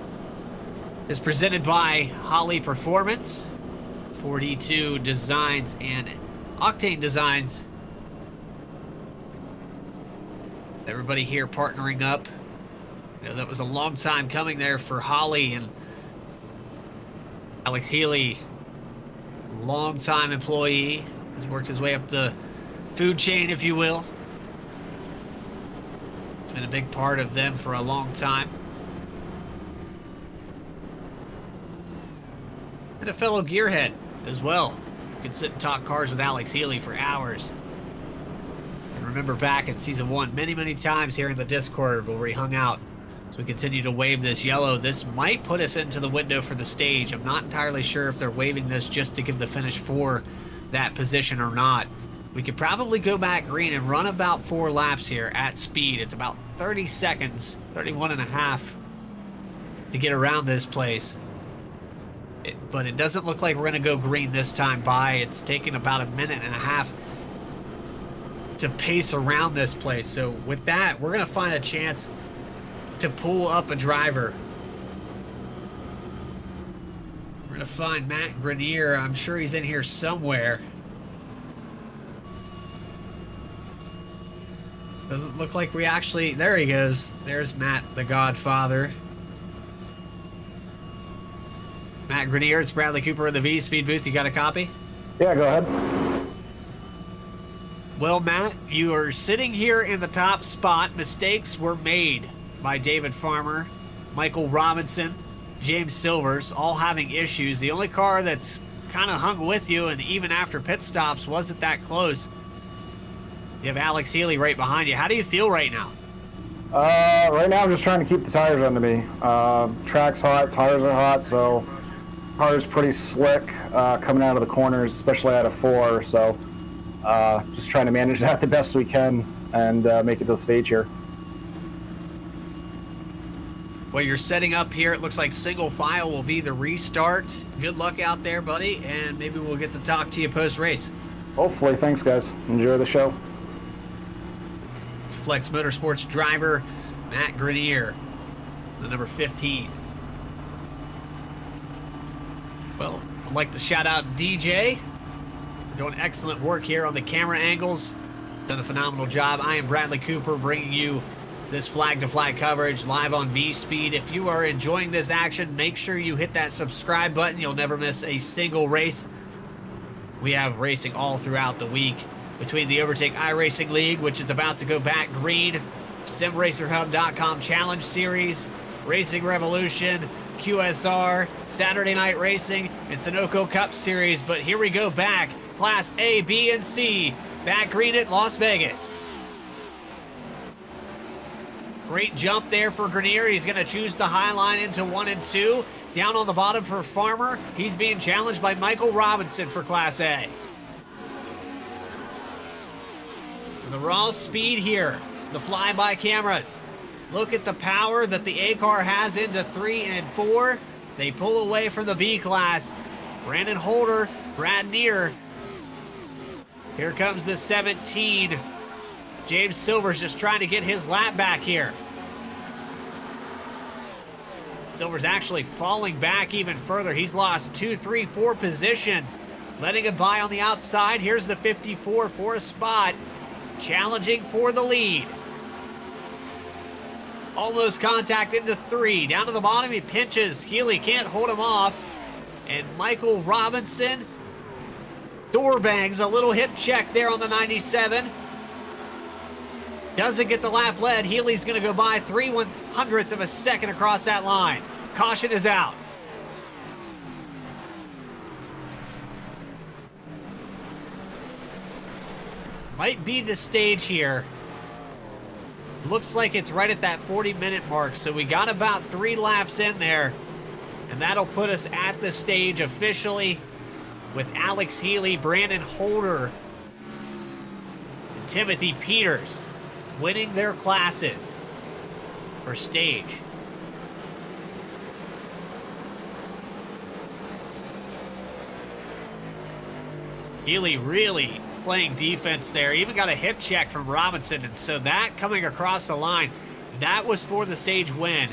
is presented by Holley Performance, 42 Designs, and Oktane Designs. Everybody here partnering up. You know, that was a long time coming there for Holley and Alex Healy, long-time employee, has worked his way up the food chain, if you will. It's been a big part of them for a long time. And a fellow gearhead as well. You can sit and talk cars with Alex Healy for hours. And remember back in Season 1 many, many times here in the Discord where we hung out As we continue to wave this yellow, this might put us into the window for the stage. I'm not entirely sure if they're waving this just to give the finish for that position or not. We could probably go back green and run about 4 laps here at speed. It's about 30 seconds, 31 and a half to get around this place. But it doesn't look like we're going to go green this time by. It's taking about a minute and a half to pace around this place. So with that, we're going to find a chance to pull up a driver. We're going to find Matt Grenier. I'm sure he's in here somewhere. Doesn't look like we actually... There he goes. There's Matt, the Godfather. Matt Grenier, it's Bradley Cooper in the V-Speed booth. You got a copy? Yeah, go ahead. Well, Matt, you are sitting here in the top spot. Mistakes were made by David Farmer, Michael Robinson, James Silvers, all having issues. The only car that's kind of hung with you, and even after pit stops, wasn't that close. You have Alex Healy right behind you. How do you feel right now? Right now I'm just trying to keep the tires under me. Track's hot, tires are hot, so car's pretty slick coming out of the corners, especially out of 4. So just trying to manage that the best we can and make it to the stage here. Well, you're setting up here. It looks like single file will be the restart. Good luck out there, buddy, and maybe we'll get to talk to you post-race. Hopefully. Thanks, guys. Enjoy the show. It's Flex Motorsports driver Matt Grenier, the number 15. Well, I'd like to shout out DJ. We're doing excellent work here on the camera angles. Done a phenomenal job. I am Bradley Cooper bringing you this flag-to-flag coverage live on V-Speed. If you are enjoying this action, make sure you hit that subscribe button. You'll never miss a single race. We have racing all throughout the week between the Overtake iRacing League, which is about to go back green, SimRacerHub.com Challenge Series, Racing Revolution, QSR, Saturday Night Racing, and Sunoco Cup Series. But here we go back, Class A, B, and C, back green at Las Vegas. Great jump there for Grenier. He's going to choose the high line into 1 and 2. Down on the bottom for Farmer. He's being challenged by Michael Robinson for Class A. The raw speed here. The flyby cameras. Look at the power that the A car has into 3 and 4. They pull away from the B class. Brandon Holder, Brad Neer. Here comes the 17. James Silver's just trying to get his lap back here. Silver's actually falling back even further. He's lost 2, 3, 4 positions. Letting it by on the outside. Here's the 54 for a spot. Challenging for the lead. Almost contact into 3. Down to the bottom, he pinches. Healy can't hold him off. And Michael Robinson door bangs a little hip check there on the 97. Doesn't get the lap led. Healy's going to go by 3/100ths of a second across that line. Caution is out. Might be the stage here. Looks like it's right at that 40-minute mark, so we got about 3 laps in there, and that'll put us at the stage officially with Alex Healy, Brandon Holder, and Timothy Peters winning their classes for stage. Healy really playing defense there. Even got a hip check from Robinson, and so that coming across the line, that was for the stage win.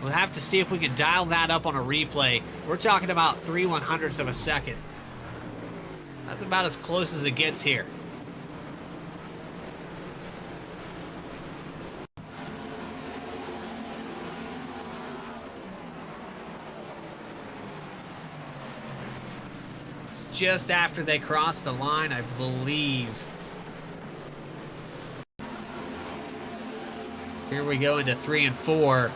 We'll have to see if we can dial that up on a replay. We're talking about 3/100ths of a second. That's about as close as it gets here. Just after they cross the line, I believe. Here we go into 3 and 4.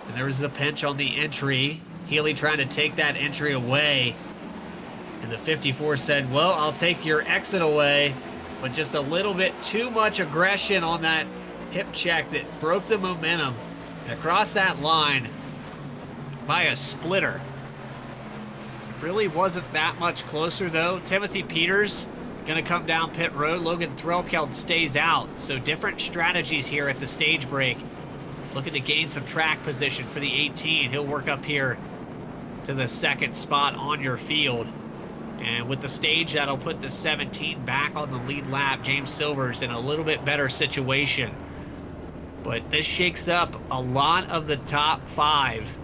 And there was the pinch on the entry. Healy trying to take that entry away. And the 54 said, well, I'll take your exit away. But just a little bit too much aggression on that hip check that broke the momentum. Across that line by a splitter. Really wasn't that much closer, though. Timothy Peters going to come down pit road. Logan Threlkeld stays out. So different strategies here at the stage break. Looking to gain some track position for the 18. He'll work up here to the second spot on your field. And with the stage, that'll put the 17 back on the lead lap. James Silver's in a little bit better situation. But this shakes up a lot of the top 5.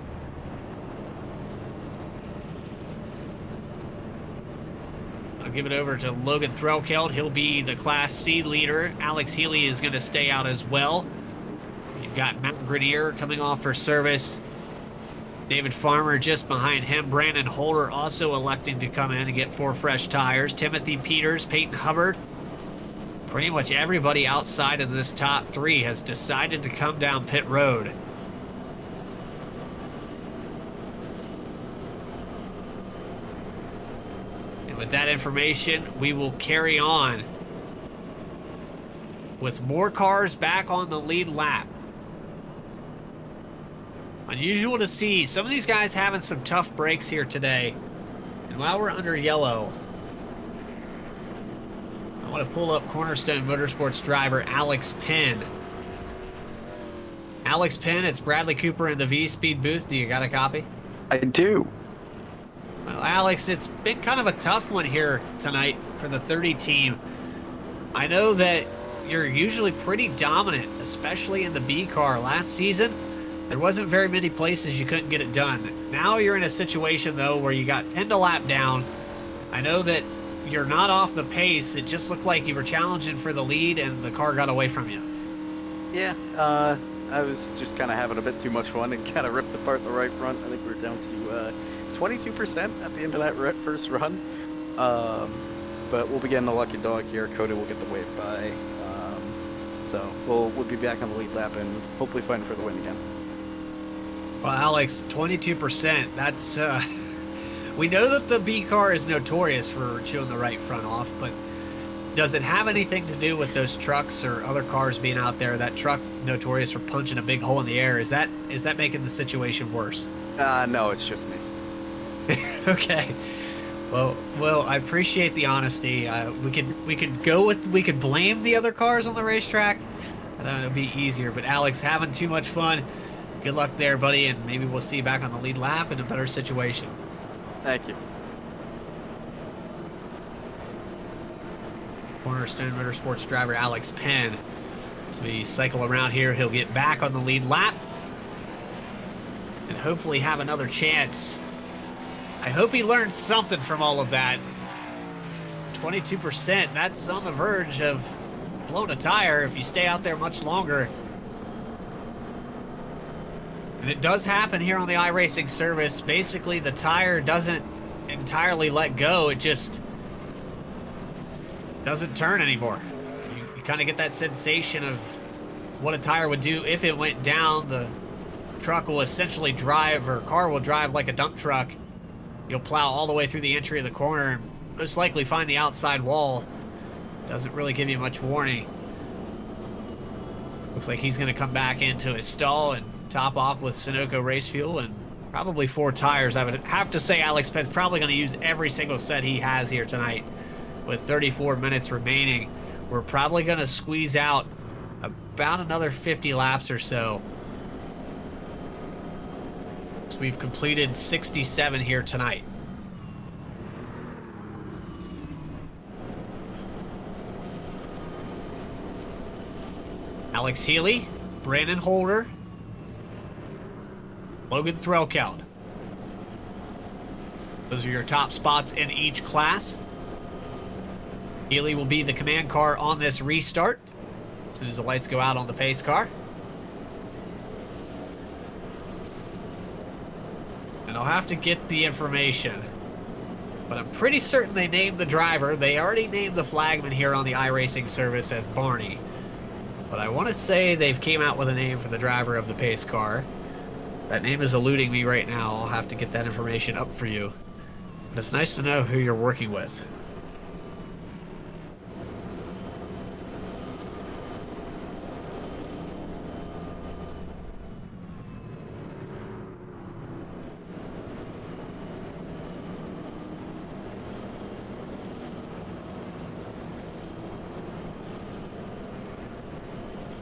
I'll give it over to Logan Threlkeld. He'll be the Class C leader. Alex Healy is going to stay out as well. You've got Matt Grenier coming off for service. David Farmer just behind him. Brandon Holder also electing to come in and get 4 fresh tires. Timothy Peters, Peyton Hubbard. Pretty much everybody outside of this top 3 has decided to come down pit road. And with that information, we will carry on with more cars back on the lead lap. Unusual to see some of these guys having some tough breaks here today. And while we're under yellow, I want to pull up Cornerstone Motorsports driver Alex Penn. Alex Penn, it's Bradley Cooper in the V-Speed booth. Do you got a copy? I do. Well, Alex, it's been kind of a tough one here tonight for the 30 team. I know that you're usually pretty dominant, especially in the B car. Last season, there wasn't very many places you couldn't get it done. Now you're in a situation, though, where you got 10 to lap down. I know that you're not off the pace. It just looked like you were challenging for the lead, and the car got away from you. Yeah, I was just kind of having a bit too much fun and kind of ripped apart the right front. I think we're down to 22% at the end of that first run. But we'll be getting the lucky dog here. Coda will get the wave by. So we'll be back on the lead lap and hopefully fighting for the win again. Well, Alex, 22%, that's, we know that the B car is notorious for chewing the right front off, but does it have anything to do with those trucks or other cars being out there? That truck notorious for punching a big hole in the air, is that making the situation worse? No, it's just me. Okay. Well, I appreciate the honesty. We could blame the other cars on the racetrack. I thought it'd be easier, but Alex, having too much fun. Good luck there, buddy, and maybe we'll see you back on the lead lap in a better situation. Thank you. Cornerstone Motorsports driver Alex Penn. As we cycle around here, he'll get back on the lead lap and hopefully have another chance. I hope he learned something from all of that. 22%, that's on the verge of blowing a tire if you stay out there much longer. And it does happen here on the iRacing service. Basically, the tire doesn't entirely let go. It just doesn't turn anymore. You kind of get that sensation of what a tire would do if it went down. The truck will essentially drive, or car will drive like a dump truck. You'll plow all the way through the entry of the corner and most likely find the outside wall. Doesn't really give you much warning. Looks like he's going to come back into his stall and top off with Sunoco race fuel and probably 4 tires. I would have to say Alex Penn's probably going to use every single set he has here tonight. With 34 minutes remaining, we're probably going to squeeze out about another 50 laps or so. So we've completed 67 here tonight. Alex Healy, Brandon Holder, Logan Threlkeld. Those are your top spots in each class. Healy will be the command car on this restart as soon as the lights go out on the pace car. And I'll have to get the information, but I'm pretty certain they named the driver. They already named the flagman here on the iRacing service as Barney. But I want to say they've came out with a name for the driver of the pace car. That name is eluding me right now. I'll have to get that information up for you. But it's nice to know who you're working with.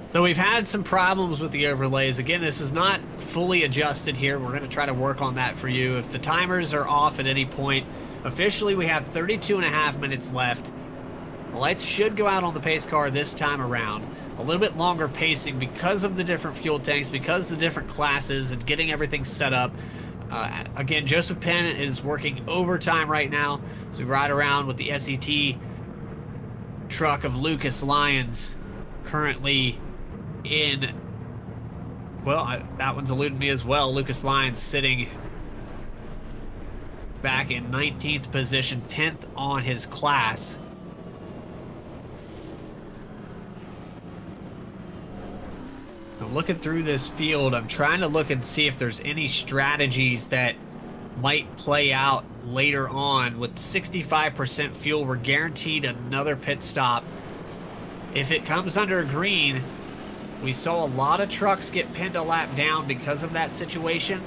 So we've had some problems with the overlays. Again, this is not fully adjusted here. We're going to try to work on that for you. If the timers are off at any point, officially we have 32.5 minutes left. The lights should go out on the pace car this time around. A little bit longer pacing because of the different fuel tanks, because of the different classes and getting everything set up. Again, Joseph Penn is working overtime right now, so we ride around with the SET truck of Lucas Lyons, currently in, well, that one's eluding me as well. Lucas Lyons sitting back in 19th position, 10th on his class. I'm looking through this field. I'm trying to look and see if there's any strategies that might play out later on. With 65% fuel, we're guaranteed another pit stop. If it comes under green, we saw a lot of trucks get pinned a lap down because of that situation.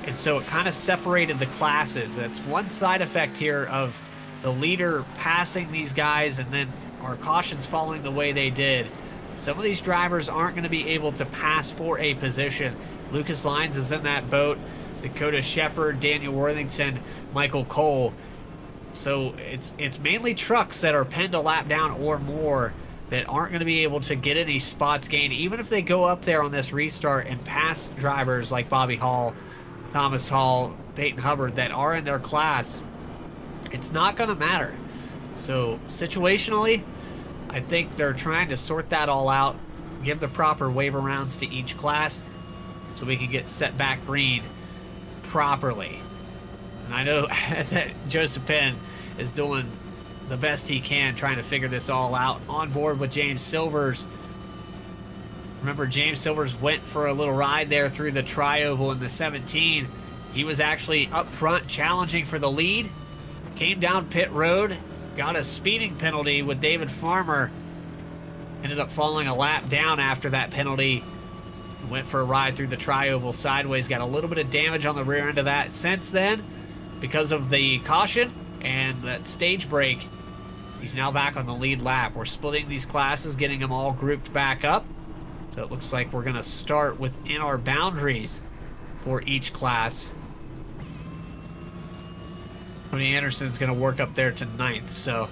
And so it kind of separated the classes. That's one side effect here of the leader passing these guys and then our cautions following the way they did. Some of these drivers aren't going to be able to pass for a position. Lucas Lyons is in that boat. Dakota Shepard, Daniel Worthington, Michael Cole. So it's mainly trucks that are pinned a lap down or more that aren't going to be able to get any spots gained, even if they go up there on this restart and pass drivers like Bobby Hall, Thomas Hall, Peyton Hubbard that are in their class. It's not going to matter. So situationally, I think they're trying to sort that all out, give the proper waiver rounds to each class so we can get set back green properly. And I know that Joseph Penn is doing the best he can trying to figure this all out, on board with James Silvers. Remember, James Silvers went for a little ride there through the tri-oval in the 17. He was actually up front challenging for the lead, came down pit road, got a speeding penalty with David Farmer, ended up falling a lap down after that penalty, went for a ride through the tri-oval sideways, got a little bit of damage on the rear end of that. Since then, because of the caution and that stage break, he's now back on the lead lap. We're splitting these classes, getting them all grouped back up, so it looks like we're going to start within our boundaries for each class. Tony Anderson's going to work up there to 9th, so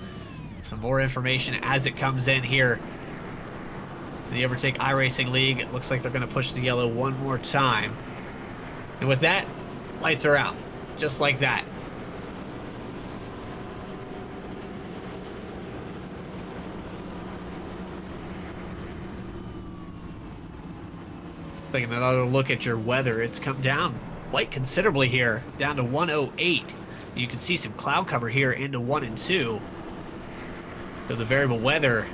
some more information as it comes in here. In the Overtake iRacing League, it looks like they're going to push the yellow one more time. And with that, lights are out, just like that. Taking another look at your weather, it's come down quite considerably here, down to 108. You can see some cloud cover here into 1 and 2. So the variable weather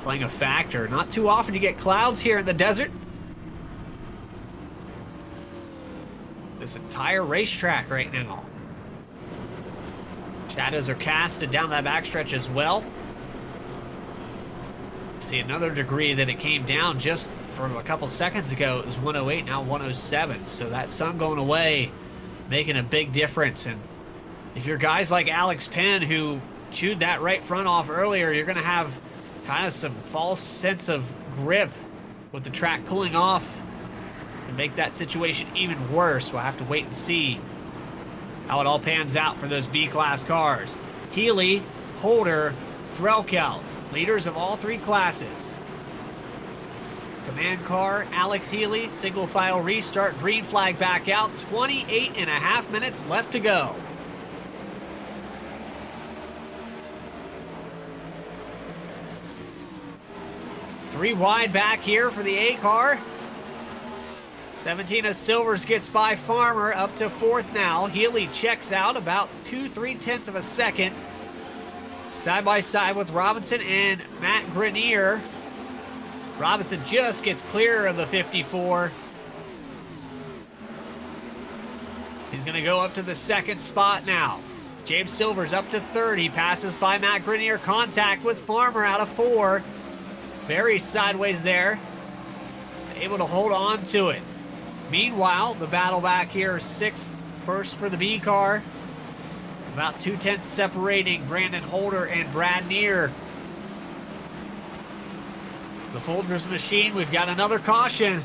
playing a factor. Not too often you get clouds here in the desert. This entire racetrack right now. Shadows are casted down that backstretch as well. See another degree that it came down just from a couple seconds ago. It was 108, now 107. So that sun going away, making a big difference. And if you're guys like Alex Penn who chewed that right front off earlier, you're going to have kind of some false sense of grip with the track cooling off and make that situation even worse. We'll have to wait and see how it all pans out for those B-class cars. Healy, Holder, Threlkeld, leaders of all three classes. Command car, Alex Healy, single file restart, green flag back out, 28.5 minutes left to go. Three wide back here for the A car. 17 of Silvers gets by Farmer up to 4th now. Healy checks out about 2/3 of a second. Side by side with Robinson and Matt Grenier. Robinson just gets clear of the 54. He's going to go up to the 2nd spot now. James Silvers up to 3rd. He passes by Matt Grenier. Contact with Farmer out of 4. Very sideways there. Able to hold on to it. Meanwhile, the battle back here, 6th first for the B car. About 2/10 separating Brandon Holder and Brad Neer. The Folgers machine, we've got another caution.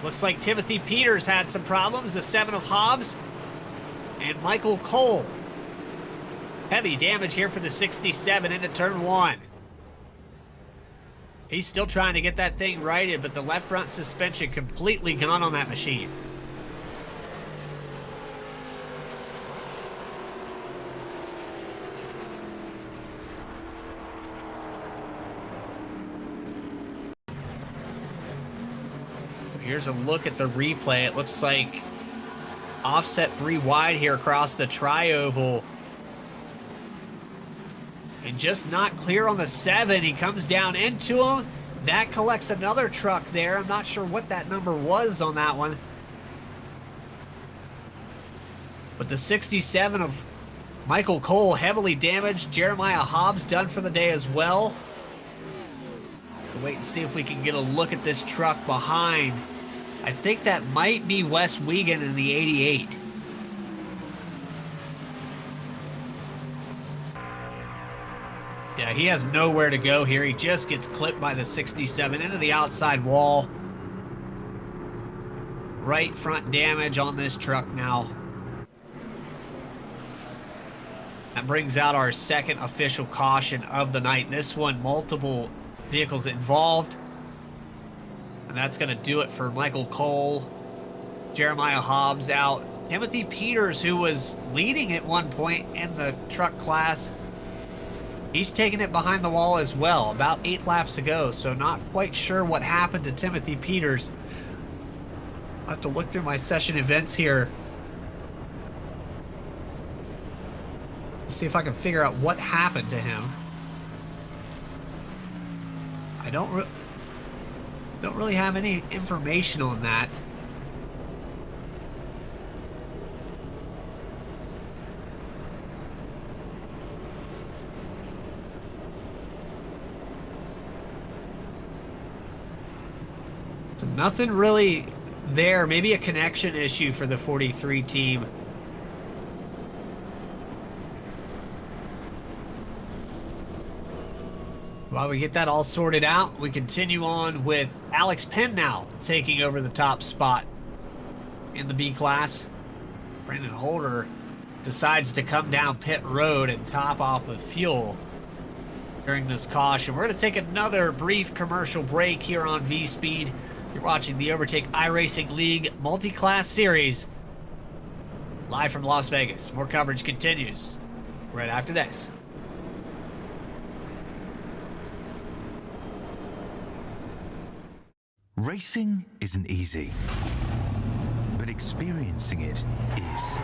Looks like Timothy Peters had some problems, the 7 of Hobbs, and Michael Cole. Heavy damage here for the 67 into turn 1. He's still trying to get that thing righted, but the left front suspension completely gone on that machine. Here's a look at the replay. It looks like offset 3 wide here across the tri-oval. And just not clear on the 7. He comes down into him. That collects another truck there. I'm not sure what that number was on that one. But the 67 of Michael Cole heavily damaged. Jeremiah Hobbs done for the day as well. We'll wait and see if we can get a look at this truck behind. I think that might be Wes Wiegand in the 88. Yeah, he has nowhere to go here. He just gets clipped by the 67 into the outside wall. Right front damage on this truck now. That brings out our second official caution of the night. This one, multiple vehicles involved. And that's going to do it for Michael Cole. Jeremiah Hobbs out. Timothy Peters, who was leading at one point in the truck class, he's taking it behind the wall as well, about 8 laps ago, so not quite sure what happened to Timothy Peters. I'll have to look through my session events here. See if I can figure out what happened to him. I don't really have any information on that. So nothing really there. Maybe a connection issue for the 43 team. While we get that all sorted out, we continue on with Alex Penn now taking over the top spot in the B class. Brandon Holder decides to come down pit road and top off with fuel during this caution. We're going to take another brief commercial break here on V-Speed. You're watching the Overtake iRacing League Multi-Class Series live from Las Vegas. More coverage continues right after this. Racing isn't easy, but experiencing it is.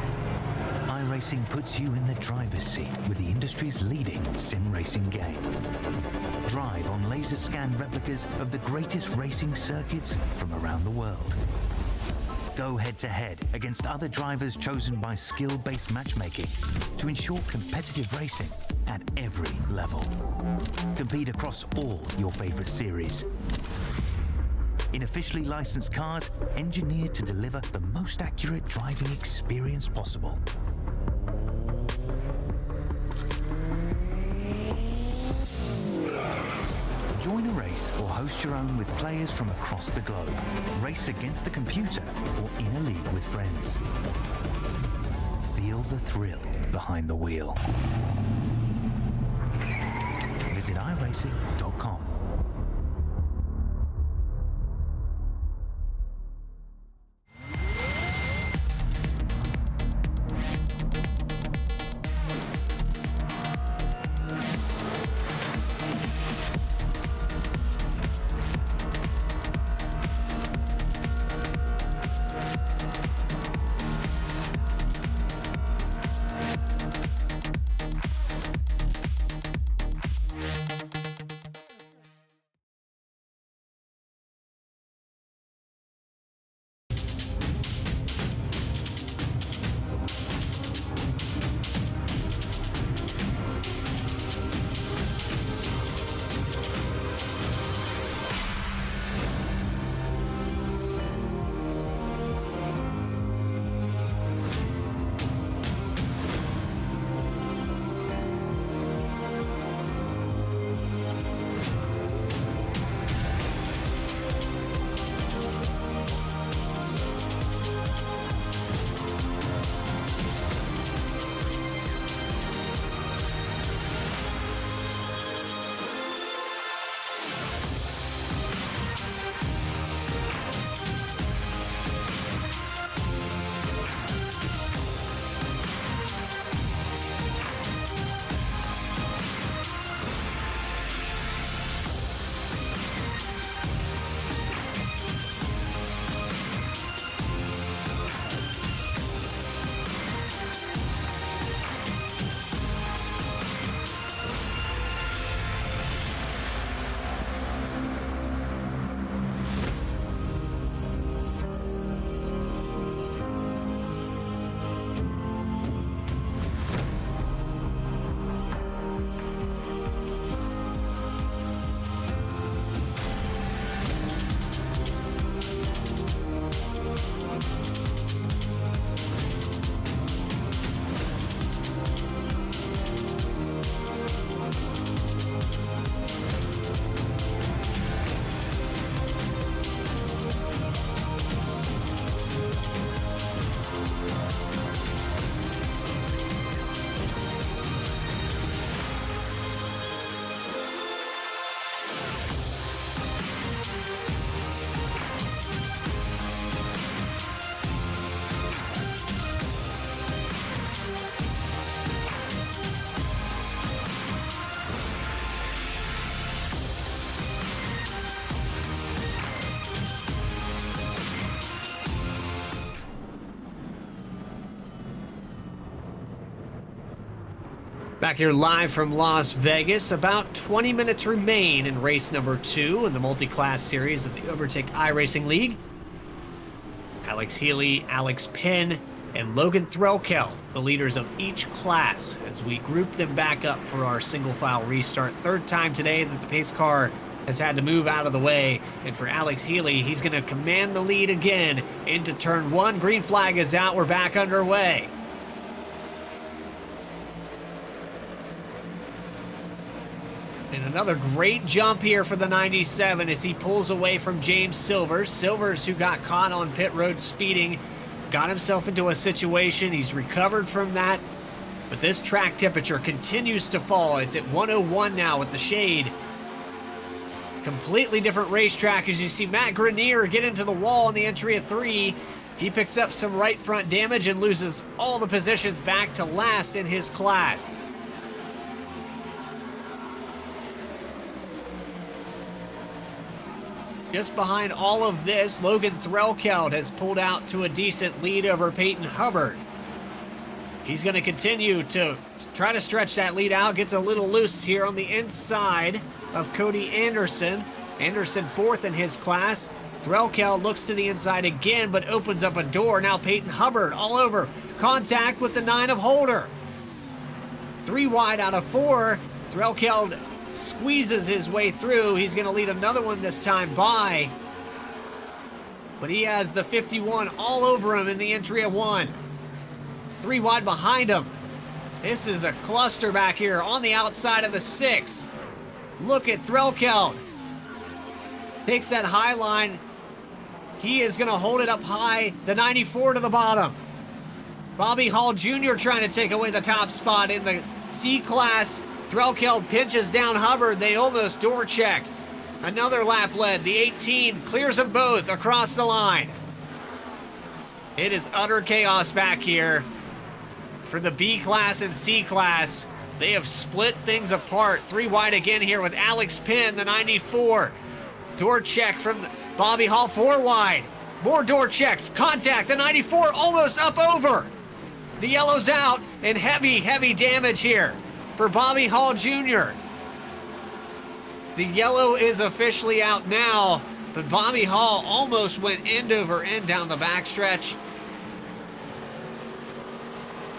iRacing puts you in the driver's seat with the industry's leading sim racing game. Drive on laser scan replicas of the greatest racing circuits from around the world. Go head-to-head against other drivers chosen by skill-based matchmaking to ensure competitive racing at every level. Compete across all your favorite series. In officially licensed cars, engineered to deliver the most accurate driving experience possible. Join a race or host your own with players from across the globe. Race against the computer or in a league with friends. Feel the thrill behind the wheel. Visit iRacing.com. Back here live from Las Vegas. About 20 minutes remain in race number 2 in the multi-class series of the Overtake iRacing League. Alex Healy, Alex Penn, and Logan Threlkeld, the leaders of each class, as we group them back up for our single file restart. Third time today that the pace car has had to move out of the way. And for Alex Healy, he's going to command the lead again into turn 1. Green flag is out. We're back underway. And another great jump here for the 97 as he pulls away from James Silvers. Silvers, who got caught on pit road speeding, got himself into a situation. He's recovered from that. But this track temperature continues to fall. It's at 101 now with the shade. Completely different racetrack as you see Matt Grenier get into the wall in the entry of 3. He picks up some right front damage and loses all the positions back to last in his class. Just behind all of this, Logan Threlkeld has pulled out to a decent lead over Peyton Hubbard. He's going to continue to try to stretch that lead out. Gets a little loose here on the inside of Cody Anderson. Anderson 4th in his class. Threlkeld looks to the inside again, but opens up a door. Now Peyton Hubbard all over. Contact with the 9 of Holder. 3 wide out of 4. Threlkeld squeezes his way through. He's going to lead another one this time by. But he has the 51 all over him in the entry of 1. 3 wide behind him. This is a cluster back here on the outside of the 6. Look at Threlkeld. Takes that high line. He is going to hold it up high. The 94 to the bottom. Bobby Hall Jr. trying to take away the top spot in the C class. Threlkeld pinches down Hubbard. They almost door check. Another lap led. The 18 clears them both across the line. It is utter chaos back here for the B class and C class. They have split things apart. 3 wide again here with Alex Penn, the 94. Door check from Bobby Hall, 4 wide. More door checks. Contact, the 94 almost up over. The yellow's out and heavy damage here for Bobby Hall Jr. The yellow is officially out now, but Bobby Hall almost went end over end down the backstretch.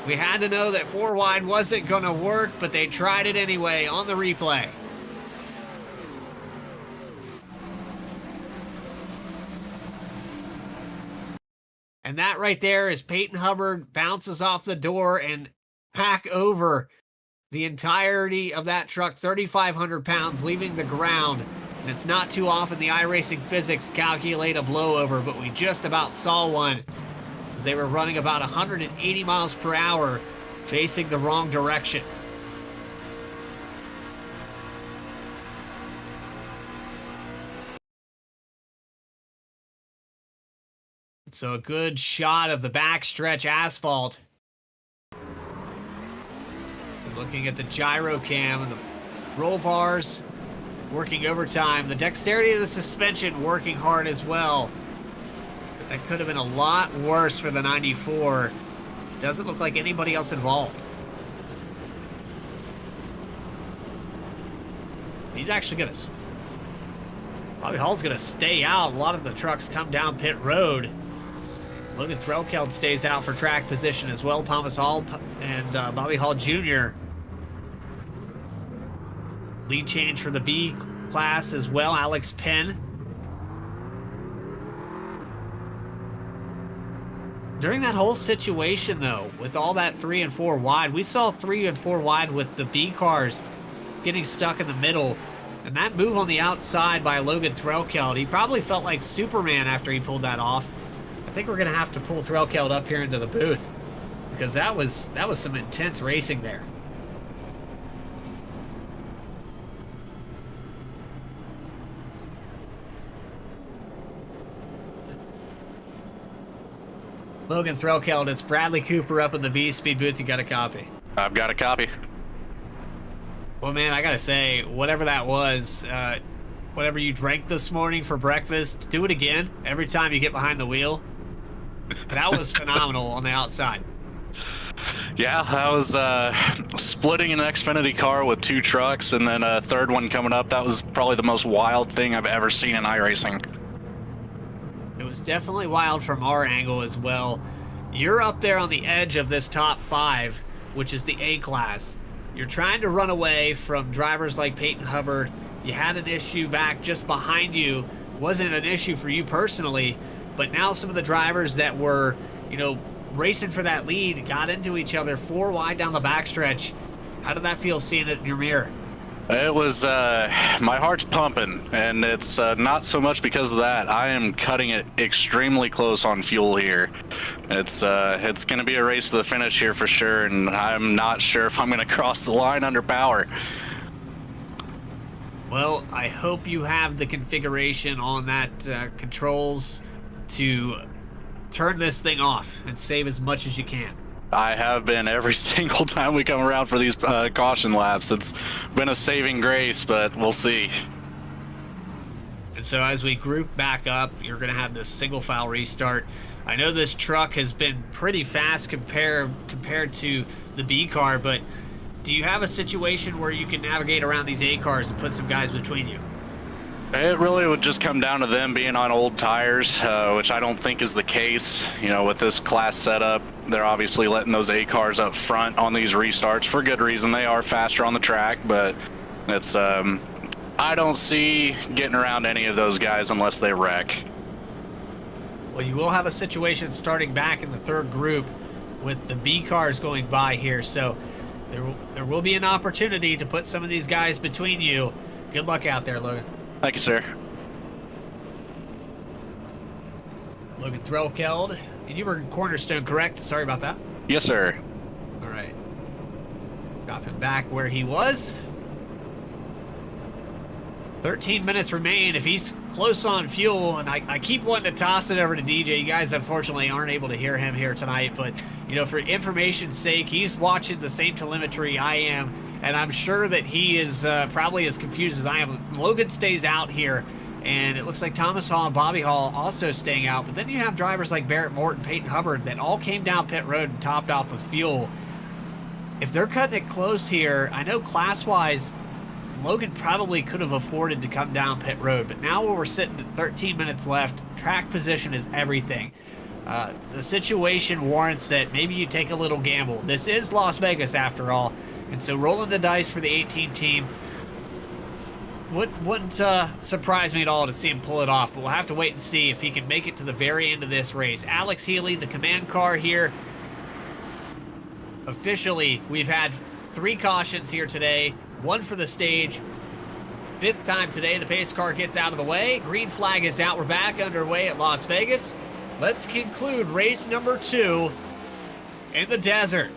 We had to know that 4 wide wasn't going to work, but they tried it anyway on the replay. And that right there is Peyton Hubbard bounces off the door and pack over the entirety of that truck, 3,500 pounds, leaving the ground. And it's not too often the iRacing physics calculate a blowover, but we just about saw one as they were running about 180 miles per hour, facing the wrong direction. So a good shot of the backstretch asphalt. Looking at the gyro cam and the roll bars working overtime. The dexterity of the suspension working hard as well. But that could have been a lot worse for the 94. Doesn't look like anybody else involved. He's actually going to... Bobby Hall's going to stay out. A lot of the trucks come down pit road. Logan Threlkeld stays out for track position as well. Thomas Hall and Bobby Hall Jr. Lead change for the B class as well. Alex Penn. During that whole situation, though, with all that 3 and 4 wide, we saw 3 and 4 wide with the B cars getting stuck in the middle. And that move on the outside by Logan Threlkeld, he probably felt like Superman after he pulled that off. I think we're going to have to pull Threlkeld up here into the booth because that was some intense racing there. Logan Threlkeld, it's Bradley Cooper up in the V-Speed booth. You got a copy? I've got a copy. Well, man, I got to say, whatever that was, whatever you drank this morning for breakfast, do it again every time you get behind the wheel. That was phenomenal on the outside. Yeah, I was splitting an Xfinity car with 2 trucks, and then a third one coming up. That was probably the most wild thing I've ever seen in iRacing. It was definitely wild from our angle as well. You're up there on the edge of this top 5, which is the A class. You're trying to run away from drivers like Peyton Hubbard. You had an issue back just behind you. Wasn't an issue for you personally, but now some of the drivers that were, racing for that lead got into each other 4 wide down the backstretch. How did that feel seeing it in your mirror? It was, my heart's pumping, and it's not so much because of that. I am cutting it extremely close on fuel here. It's going to be a race to the finish here for sure, and I'm not sure if I'm going to cross the line under power. Well, I hope you have the configuration on that controls to turn this thing off and save as much as you can. I have been every single time we come around for these caution laps. It's been a saving grace, but we'll see. And so as we group back up, you're going to have this single file restart. I know this truck has been pretty fast compared to the B car, but do you have a situation where you can navigate around these A cars and put some guys between you? It really would just come down to them being on old tires, which I don't think is the case. With this class setup, they're obviously letting those A cars up front on these restarts for good reason. They are faster on the track, but it's I don't see getting around any of those guys unless they wreck. Well, you will have a situation starting back in the third group with the B cars going by here, so there will be an opportunity to put some of these guys between you. Good luck out there, Logan. Thank you, sir. Logan Threlkeld. And you were in Cornerstone, correct? Sorry about that. Yes, sir. All right. Got him back where he was. 13 minutes remain. If he's close on fuel, and I keep wanting to toss it over to DJ. You guys, unfortunately, aren't able to hear him here tonight, but, for information's sake, he's watching the same telemetry I am, and I'm sure that he is probably as confused as I am. Logan stays out here, and it looks like Thomas Hall and Bobby Hall also staying out, but then you have drivers like Barrett Morton, Peyton Hubbard that all came down pit road and topped off with fuel. If they're cutting it close here, I know class-wise, Logan probably could have afforded to come down pit road, but now when we're sitting at 13 minutes left, track position is everything. The situation warrants that maybe you take a little gamble. This is Las Vegas after all, and so rolling the dice for the 18 team wouldn't surprise me at all to see him pull it off, but we'll have to wait and see if he can make it to the very end of this race. Alex Healy, the command car here. Officially, we've had 3 cautions here today. 1 for the stage. 5th time today, the pace car gets out of the way. Green flag is out. We're back underway at Las Vegas. Let's conclude race number 2 in the desert.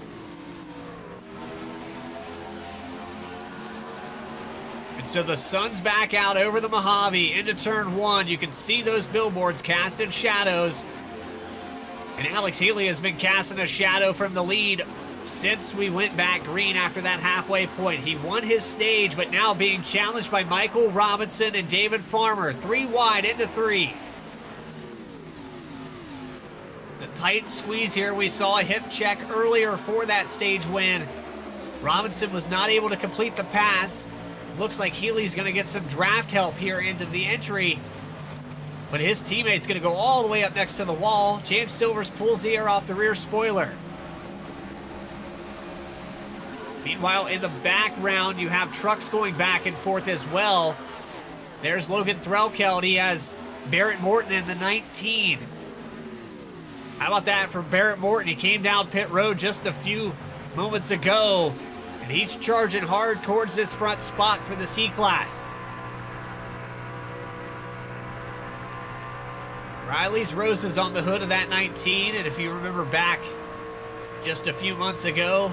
And so the sun's back out over the Mojave into turn 1. You can see those billboards casting shadows. And Alex Healy has been casting a shadow from the lead since we went back green after that halfway point. He won his stage, but now being challenged by Michael Robinson and David Farmer. 3 wide into 3. The tight squeeze here. We saw a hip check earlier for that stage win. Robinson was not able to complete the pass. Looks like Healy's going to get some draft help here into the entry. But his teammate's going to go all the way up next to the wall. James Silvers pulls the air off the rear spoiler. Meanwhile, in the background, you have trucks going back and forth as well. There's Logan Threlkeld. He has Barrett Morton in the 19. How about that for Barrett Morton? He came down pit road just a few moments ago, and he's charging hard towards this front spot for the C-Class. Riley's Roses on the hood of that 19, and if you remember back just a few months ago,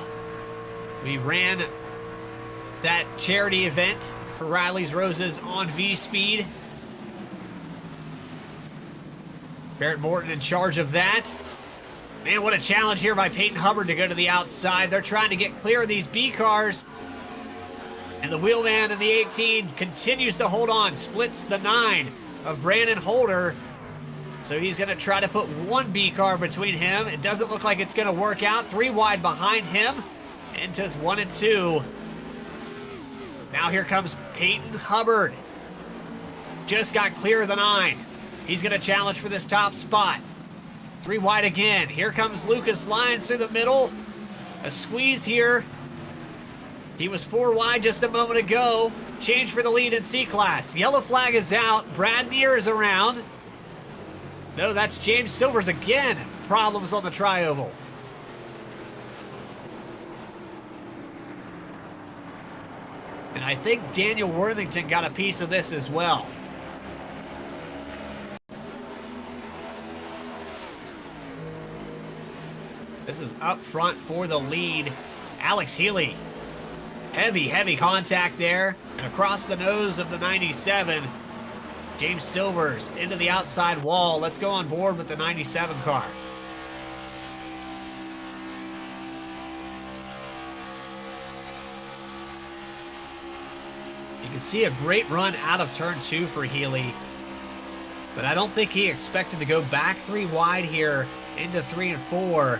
we ran that charity event for Riley's Roses on V-Speed. Barrett Morton in charge of that. Man, what a challenge here by Peyton Hubbard to go to the outside. They're trying to get clear of these B cars. And the wheelman in the 18 continues to hold on. Splits the 9 of Brandon Holder. So he's going to try to put one B car between him. It doesn't look like it's going to work out. 3 wide behind him. Into 1 and 2. Now here comes Peyton Hubbard. Just got clear of the 9. He's going to challenge for this top spot. 3 wide again. Here comes Lucas Lyons through the middle. A squeeze here. He was 4 wide just a moment ago. Change for the lead in C-Class. Yellow flag is out. Brad Neer is around. No, that's James Silvers again. Problems on the tri-oval. And I think Daniel Worthington got a piece of this as well. This is up front for the lead. Alex Healy. Heavy contact there. And across the nose of the 97, James Silvers into the outside wall. Let's go on board with the 97 car. You can see a great run out of turn 2 for Healy. But I don't think he expected to go back 3 wide here into 3 and 4.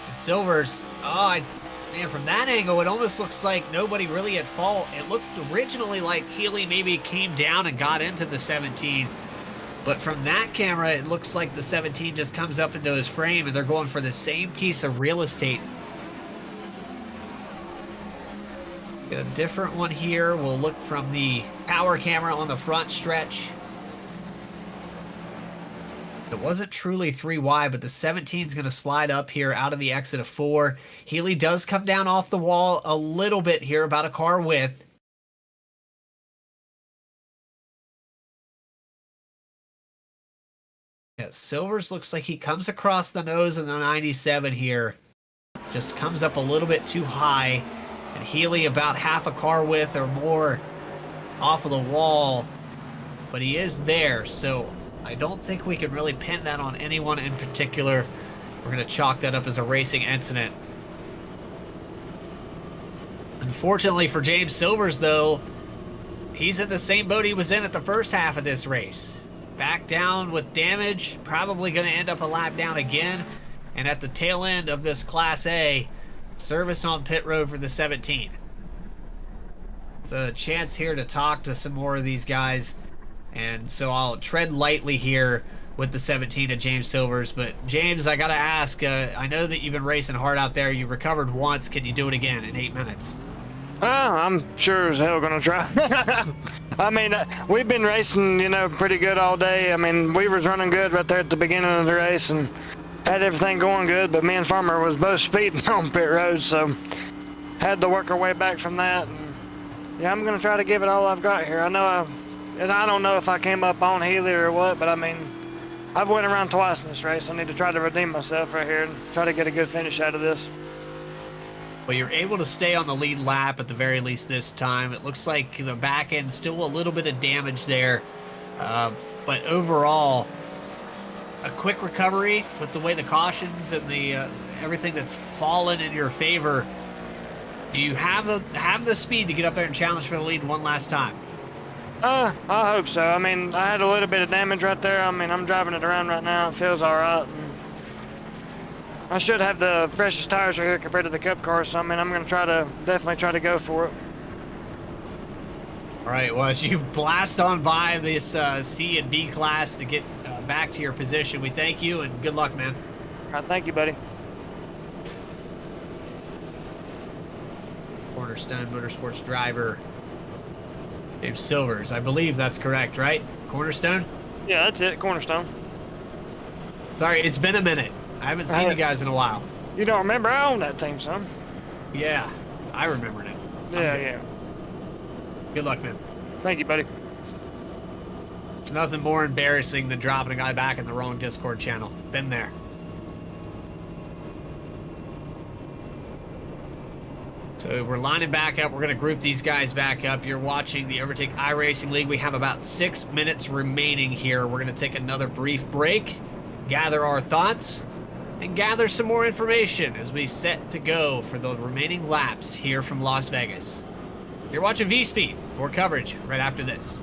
And Silvers, man, from that angle, it almost looks like nobody really at fault. It looked originally like Healy maybe came down and got into the 17. But from that camera, it looks like the 17 just comes up into his frame and they're going for the same piece of real estate. Get a different one here. We'll look from the power camera on the front stretch. It wasn't truly 3 wide, but the 17 is going to slide up here out of the exit of 4. Healy does come down off the wall a little bit here, about a car width. Yeah, Silvers looks like he comes across the nose of the 97 here. Just comes up a little bit too high. And Healy about half a car width or more off of the wall. But he is there, so I don't think we can really pin that on anyone in particular. We're going to chalk that up as a racing incident. Unfortunately for James Silvers, though, he's in the same boat he was in at the first half of this race. Back down with damage, probably going to end up a lap down again. And at the tail end of this Class A, service on pit road for the 17. So a chance here to talk to some more of these guys. And so I'll tread lightly here with the 17 of James Silvers. But James, I got to ask, I know that you've been racing hard out there. You recovered once. Can you do it again in 8 minutes? I'm sure as hell gonna try. I mean, we've been racing, pretty good all day. I mean, we was running good right there at the beginning of the race and had everything going good, but me and Farmer was both speeding on pit road, so had to work our way back from that. And yeah, I'm gonna try to give it all I've got here. And I don't know if I came up on Healy or what, but I mean, I've went around twice in this race. I need to try to redeem myself right here and try to get a good finish out of this. Well, you're able to stay on the lead lap at the very least this time. It looks like the back end still a little bit of damage there, but overall, a quick recovery with the way the cautions and the everything that's fallen in your favor. Do you have the speed to get up there and challenge for the lead one last time? I hope so. I mean, I had a little bit of damage right there. I mean, I'm driving it around right now. It feels all right. And I should have the freshest tires right here compared to the Cup car, so I mean, I'm going to definitely try to go for it. All right, well, as you blast on by this C and B class to get back to your position, we thank you and good luck, man. All right, thank you, buddy. Cornerstone Motorsports driver James Silvers. I believe that's correct, right? Cornerstone? Yeah, that's it, Cornerstone. Sorry, it's been a minute. I haven't seen you guys in a while. You don't remember I own that team, son? Yeah, I remembered it. Yeah. Good luck, man. Thank you, buddy. It's nothing more embarrassing than dropping a guy back in the wrong Discord channel. Been there. So we're lining back up. We're going to group these guys back up. You're watching the Overtake iRacing League. We have about 6 minutes remaining here. We're going to take another brief break, gather our thoughts, and gather some more information as we set to go for the remaining laps here from Las Vegas. You're watching V-Speed. More coverage right after this.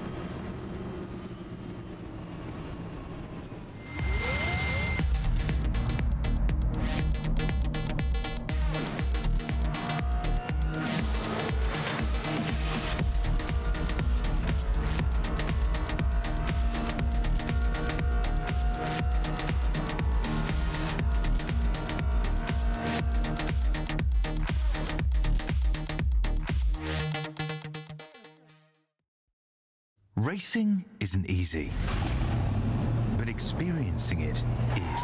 Racing isn't easy, but experiencing it is.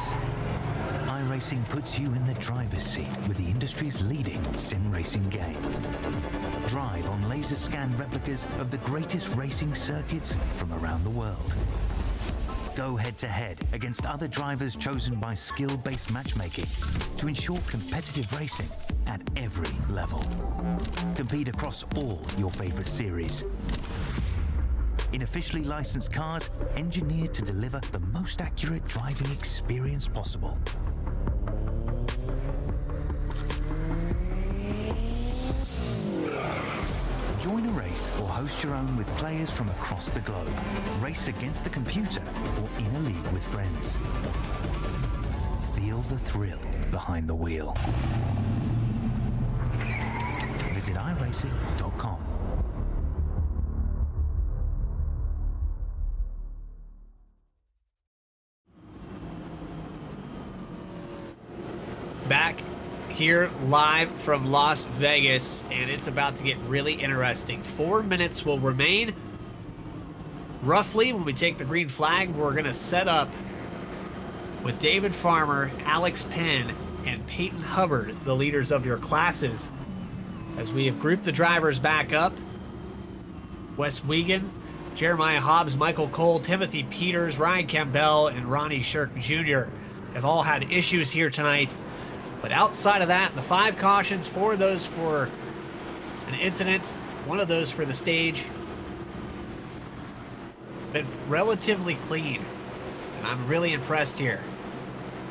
iRacing puts you in the driver's seat with the industry's leading sim racing game. Drive on laser scan replicas of the greatest racing circuits from around the world. Go head-to-head against other drivers chosen by skill-based matchmaking to ensure competitive racing at every level. Compete across all your favorite series. In officially licensed cars, engineered to deliver the most accurate driving experience possible. Join a race or host your own with players from across the globe. Race against the computer or in a league with friends. Feel the thrill behind the wheel. Visit iRacing.com. Back here live from Las Vegas, and it's about to get really interesting. 4 minutes will remain. Roughly, when we take the green flag, we're going to set up with David Farmer, Alex Penn, and Peyton Hubbard, the leaders of your classes. As we have grouped the drivers back up, Wes Wiegand, Jeremiah Hobbs, Michael Cole, Timothy Peters, Ryan Campbell, and Ronnie Shirk Jr. have all had issues here tonight. But outside of that, the 5 cautions, 4 of those for an incident, 1 of those for the stage, been relatively clean. And I'm really impressed here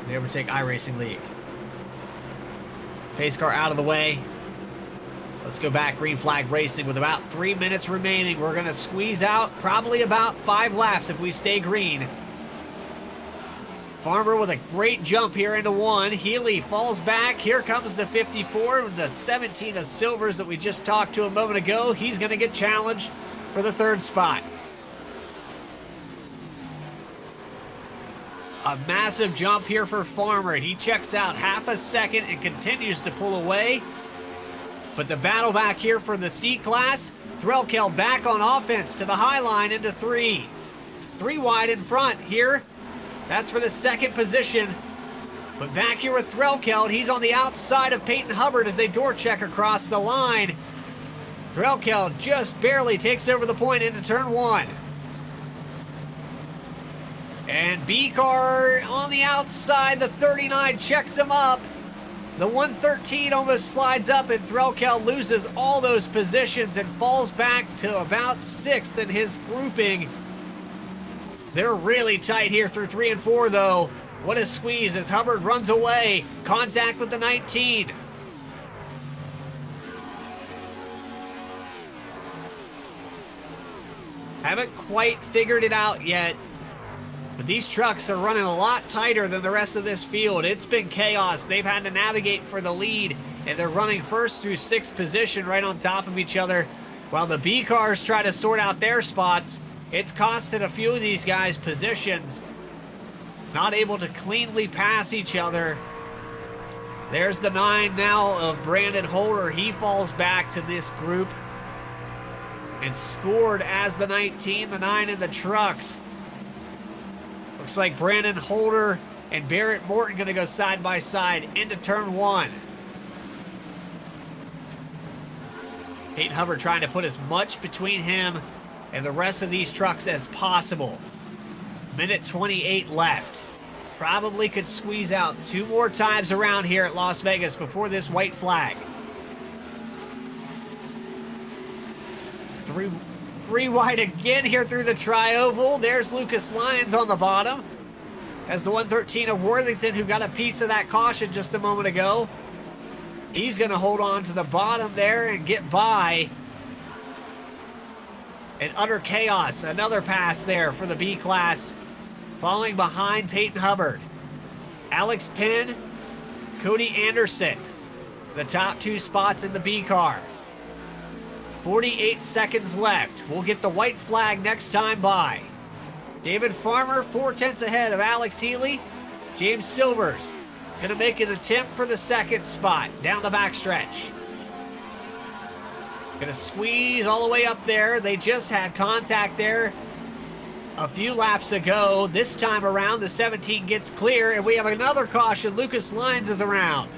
in the Overtake iRacing League. Pace car out of the way. Let's go back green flag racing with about 3 minutes remaining. We're going to squeeze out probably about 5 laps if we stay green. Farmer with a great jump here into 1. Healy falls back. Here comes the 54, the 17 of Silvers that we just talked to a moment ago. He's going to get challenged for the 3rd spot. A massive jump here for Farmer. He checks out half a second and continues to pull away. But the battle back here for the C-Class. Threlkel back on offense to the high line into 3. 3 wide in front here. That's for the 2nd position. But back here with Threlkel, he's on the outside of Peyton Hubbard as they door check across the line. Threlkel just barely takes over the point into turn 1. And B-Car on the outside, the 39 checks him up. The 113 almost slides up, and Threlkel loses all those positions and falls back to about 6th in his grouping. They're really tight here through 3 and 4, though. What a squeeze as Hubbard runs away. Contact with the 19. Haven't quite figured it out yet. But these trucks are running a lot tighter than the rest of this field. It's been chaos. They've had to navigate for the lead, and they're running 1st through 6th position right on top of each other. While the B cars try to sort out their spots, it's costed a few of these guys positions. Not able to cleanly pass each other. There's the 9 now of Brandon Holder. He falls back to this group and scored as the 19, the 9 in the trucks. Looks like Brandon Holder and Barrett Morton going to go side by side into turn 1. Peyton Hubbard trying to put as much between him and the rest of these trucks as possible. Minute 28 left. Probably could squeeze out 2 more times around here at Las Vegas before this white flag. 3 wide again here through the tri-oval. There's Lucas Lyons on the bottom. As the 113 of Worthington, who got a piece of that caution just a moment ago. He's going to hold on to the bottom there and get by. And utter chaos. Another pass there for the B class. Falling behind Peyton Hubbard. Alex Penn, Cody Anderson. The top 2 spots in the B car. 48 seconds left. We'll get the white flag next time by. David Farmer, 4/10 ahead of Alex Healy. James Silvers going to make an attempt for the 2nd spot down the backstretch. Gonna squeeze all the way up there. They just had contact there a few laps ago. This time around, the 17 gets clear, and we have another caution. Lucas Lyons is around.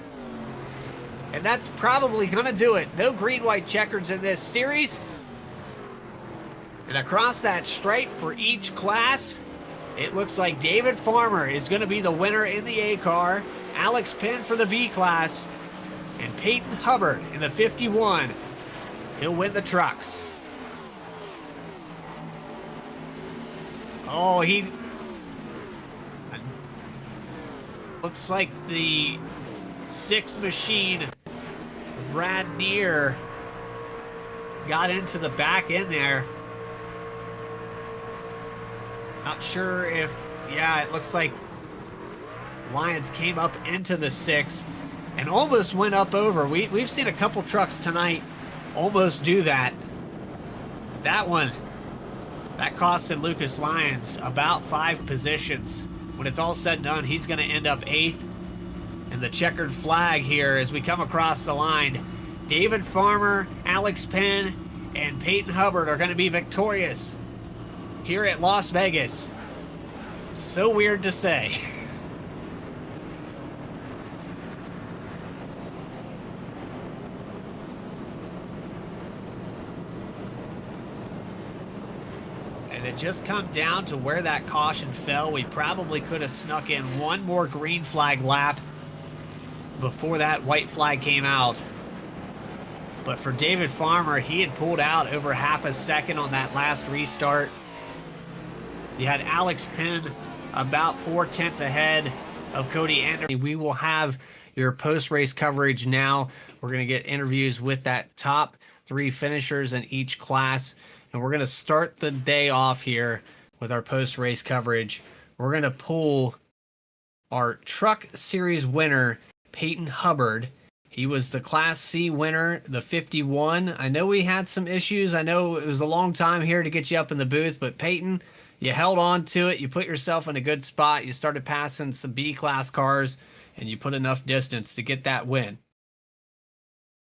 And that's probably gonna do it. No green-white checkers in this series. And across that stripe for each class, it looks like David Farmer is gonna be the winner in the A car, Alex Penn for the B class, and Peyton Hubbard in the 51. He'll win the trucks. Oh, he looks like the 6 machine, Brad Neer, got into the back end there. Not sure if, yeah, it looks like Lions came up into the 6 and almost went up over. We've seen a couple trucks tonight almost do that. That one, that costed Lucas Lyons about 5 positions. When it's all said and done, he's going to end up 8th. And the checkered flag here as we come across the line. David Farmer, Alex Penn, and Peyton Hubbard are going to be victorious here at Las Vegas. So weird to say. And it just come down to where that caution fell. We probably could have snuck in one more green flag lap before that white flag came out. But for David Farmer, he had pulled out over half a second on that last restart. You had Alex Penn about 4/10 ahead of Cody Anderson. We will have your post-race coverage now. We're going to get interviews with that top 3 finishers in each class. And we're going to start the day off here with our post-race coverage. We're going to pull our Truck Series winner, Peyton Hubbard. He was the Class C winner, the 51. I know we had some issues. I know it was a long time here to get you up in the booth, but Peyton, you held on to it. You put yourself in a good spot. You started passing some B-class cars, and you put enough distance to get that win.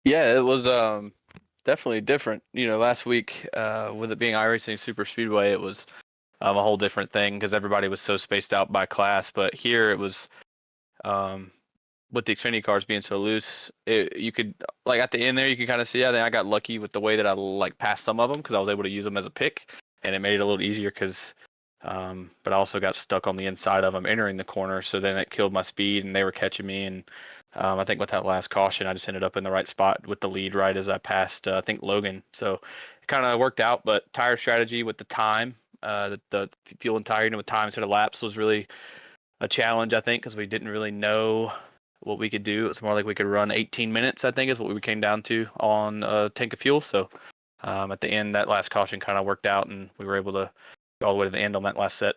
Yeah, it was definitely different. You know, last week with it being iRacing Super Speedway, it was a whole different thing because everybody was so spaced out by class. But here it was, with the Xfinity cars being so loose, you could, like at the end there, you can kind of see. I think I got lucky with the way that I like passed some of them because I was able to use them as a pick, and it made it a little easier because. But I also got stuck on the inside of them entering the corner, so then it killed my speed, and they were catching me. And I think with that last caution, I just ended up in the right spot with the lead right as I passed, I think, Logan. So it kind of worked out, but tire strategy with the time, the fuel and tire, with time instead of laps was really a challenge, I think, because we didn't really know what we could do. It was more like we could run 18 minutes, I think, is what we came down to on a tank of fuel. So at the end, that last caution kind of worked out, and we were able to all the way to the end on that last set.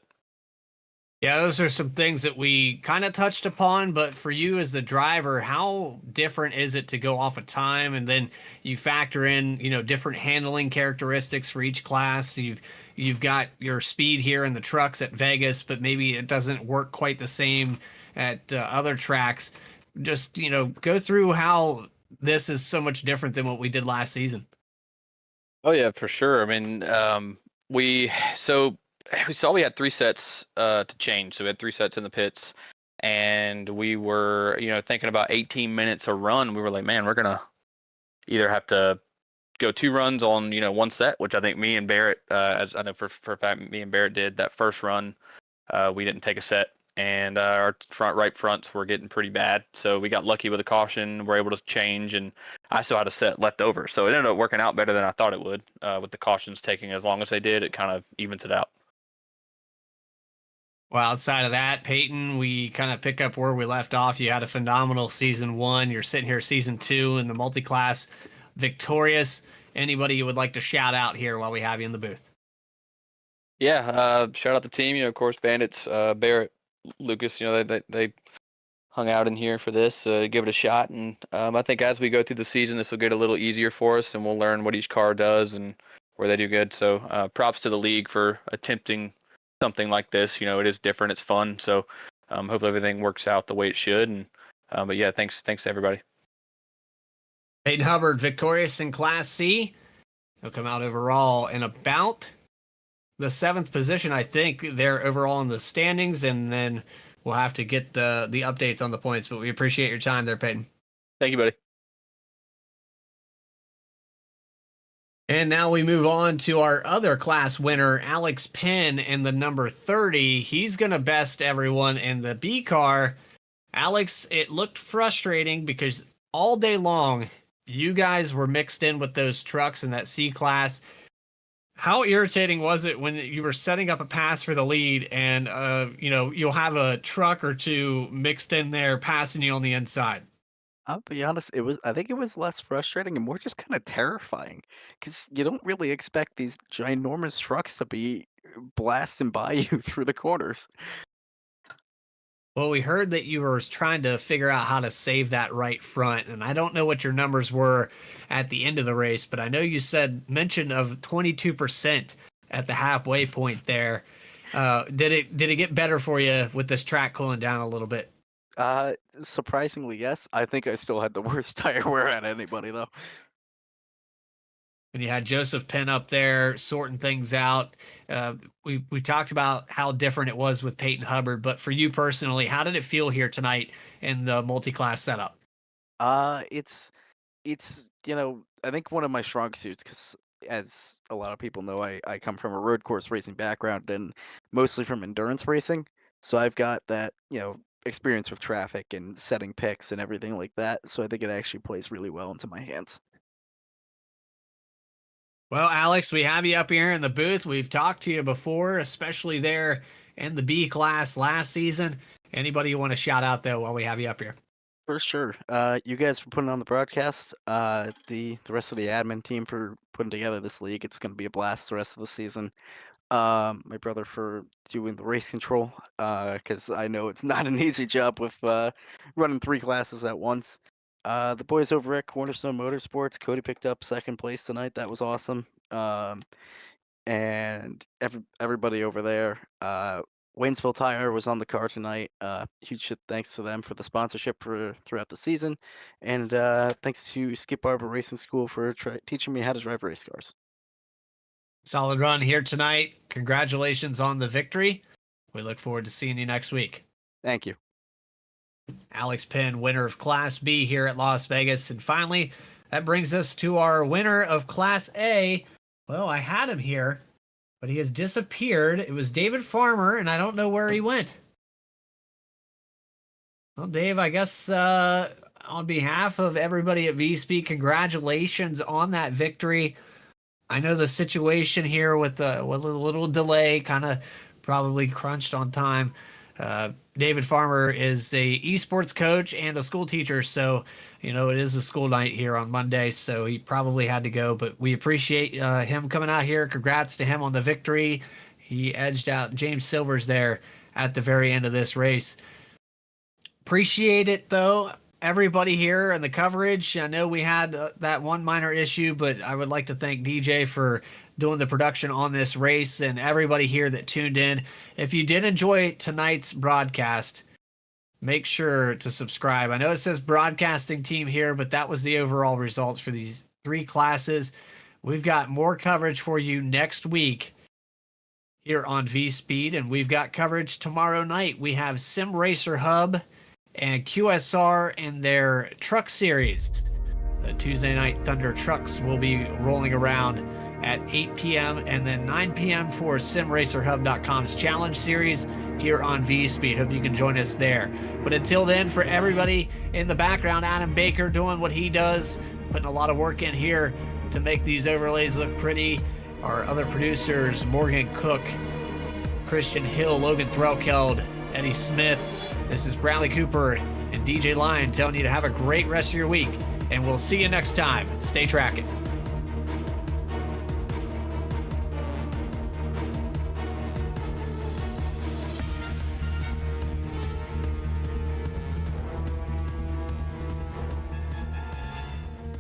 Yeah, those are some things that we kind of touched upon, but for you as the driver, how different is it to go off of time and then you factor in, different handling characteristics for each class? You've got your speed here in the trucks at Vegas, but maybe it doesn't work quite the same at other tracks. Just, go through how this is so much different than what we did last season. Oh yeah, for sure. I mean, we saw we had 3 sets to change. So we had 3 sets in the pits, and we were, thinking about 18 minutes a run. We were like, man, we're gonna either have to go 2 runs on, 1 set, which I think me and Barrett, as I know for a fact, me and Barrett did that first run. We didn't take a set, and our right fronts were getting pretty bad. So we got lucky with a caution. We're able to change, and I still had a set left over. So it ended up working out better than I thought it would. With the cautions taking as long as they did, it kind of evens it out. Well, outside of that, Peyton, we kind of pick up where we left off. You had a phenomenal season 1. You're sitting here season 2 in the multi-class, victorious. Anybody you would like to shout out here while we have you in the booth? Yeah, shout out the team. Of course, Bandits, Barrett, Lucas. They hung out in here for this. Give it a shot, and I think as we go through the season, this will get a little easier for us, and we'll learn what each car does and where they do good. So props to the league for attempting something like this. It is different. It's fun. So hopefully everything works out the way it should. And but yeah, thanks to everybody. Peyton Hubbard, victorious in Class C. He'll come out overall in about the 7th position, I think. They're overall in the standings, and then we'll have to get the updates on the points. But we appreciate your time there, Peyton. Thank you, buddy. And now we move on to our other class winner, Alex Penn, in the number 30. He's going to best everyone in the B car. Alex, it looked frustrating because all day long, you guys were mixed in with those trucks in that C class. How irritating was it when you were setting up a pass for the lead and, you'll have a truck or two mixed in there passing you on the inside? I'll be honest, I think it was less frustrating and more just kind of terrifying because you don't really expect these ginormous trucks to be blasting by you through the corners. Well, we heard that you were trying to figure out how to save that right front, and I don't know what your numbers were at the end of the race, but I know you mention of 22% at the halfway point there. Did it get better for you with this track cooling down a little bit? Surprisingly, yes. I think I still had the worst tire wear out of anybody, though. And you had Joseph Penn up there sorting things out. We talked about how different it was with Peyton Hubbard, but for you personally, how did it feel here tonight in the multi-class setup? It's I think one of my strong suits, because as a lot of people know, I come from a road course racing background and mostly from endurance racing. So I've got that, experience with traffic and setting picks and everything like that. So I think it actually plays really well into my hands. Well, Alex, we have you up here in the booth. We've talked to you before, especially there in the B class last season. Anybody you want to shout out, though, while we have you up here? For sure. You guys for putting on the broadcast. The rest of the admin team for putting together this league. It's going to be a blast the rest of the season. My brother for doing the race control, because I know it's not an easy job with running 3 classes at once. The boys over at Cornerstone Motorsports, Cody picked up 2nd place tonight. That was awesome. And everybody over there. Waynesville Tire was on the car tonight. Huge thanks to them for the sponsorship throughout the season. And thanks to Skip Barber Racing School for teaching me how to drive race cars. Solid run here tonight. Congratulations on the victory. We look forward to seeing you next week. Thank you. Alex Penn, winner of Class B here at Las Vegas. And finally, that brings us to our winner of Class A. Well, I had him here, but he has disappeared. It was David Farmer, and I don't know where he went. Well, Dave, I guess on behalf of everybody at V-Speed, congratulations on that victory. I know the situation here with a little delay, kind of probably crunched on time. David Farmer is a esports coach and a school teacher, so it is a school night here on Monday, so he probably had to go. But we appreciate him coming out here. Congrats to him on the victory. He edged out James Silvers there at the very end of this race. Appreciate it, though. Everybody here and the coverage. I know we had that one minor issue, but I would like to thank DJ for doing the production on this race and everybody here that tuned in. If you did enjoy tonight's broadcast, make sure to subscribe. I know it says broadcasting team here, but that was the overall results for these 3 classes. We've got more coverage for you next week here on V-Speed, and we've got coverage tomorrow night. We have Sim Racer Hub and QSR in their truck series. The Tuesday Night Thunder trucks will be rolling around at 8 p.m. and then 9 p.m. for SimRacerHub.com's Challenge Series here on V-Speed. Hope you can join us there. But until then, for everybody in the background, Adam Baker doing what he does, putting a lot of work in here to make these overlays look pretty. Our other producers, Morgan Cook, Christian Hill, Logan Threlkeld, Eddie Smith. This is Bradley Cooper and DJ Lyon telling you to have a great rest of your week, and we'll see you next time. Stay tracking.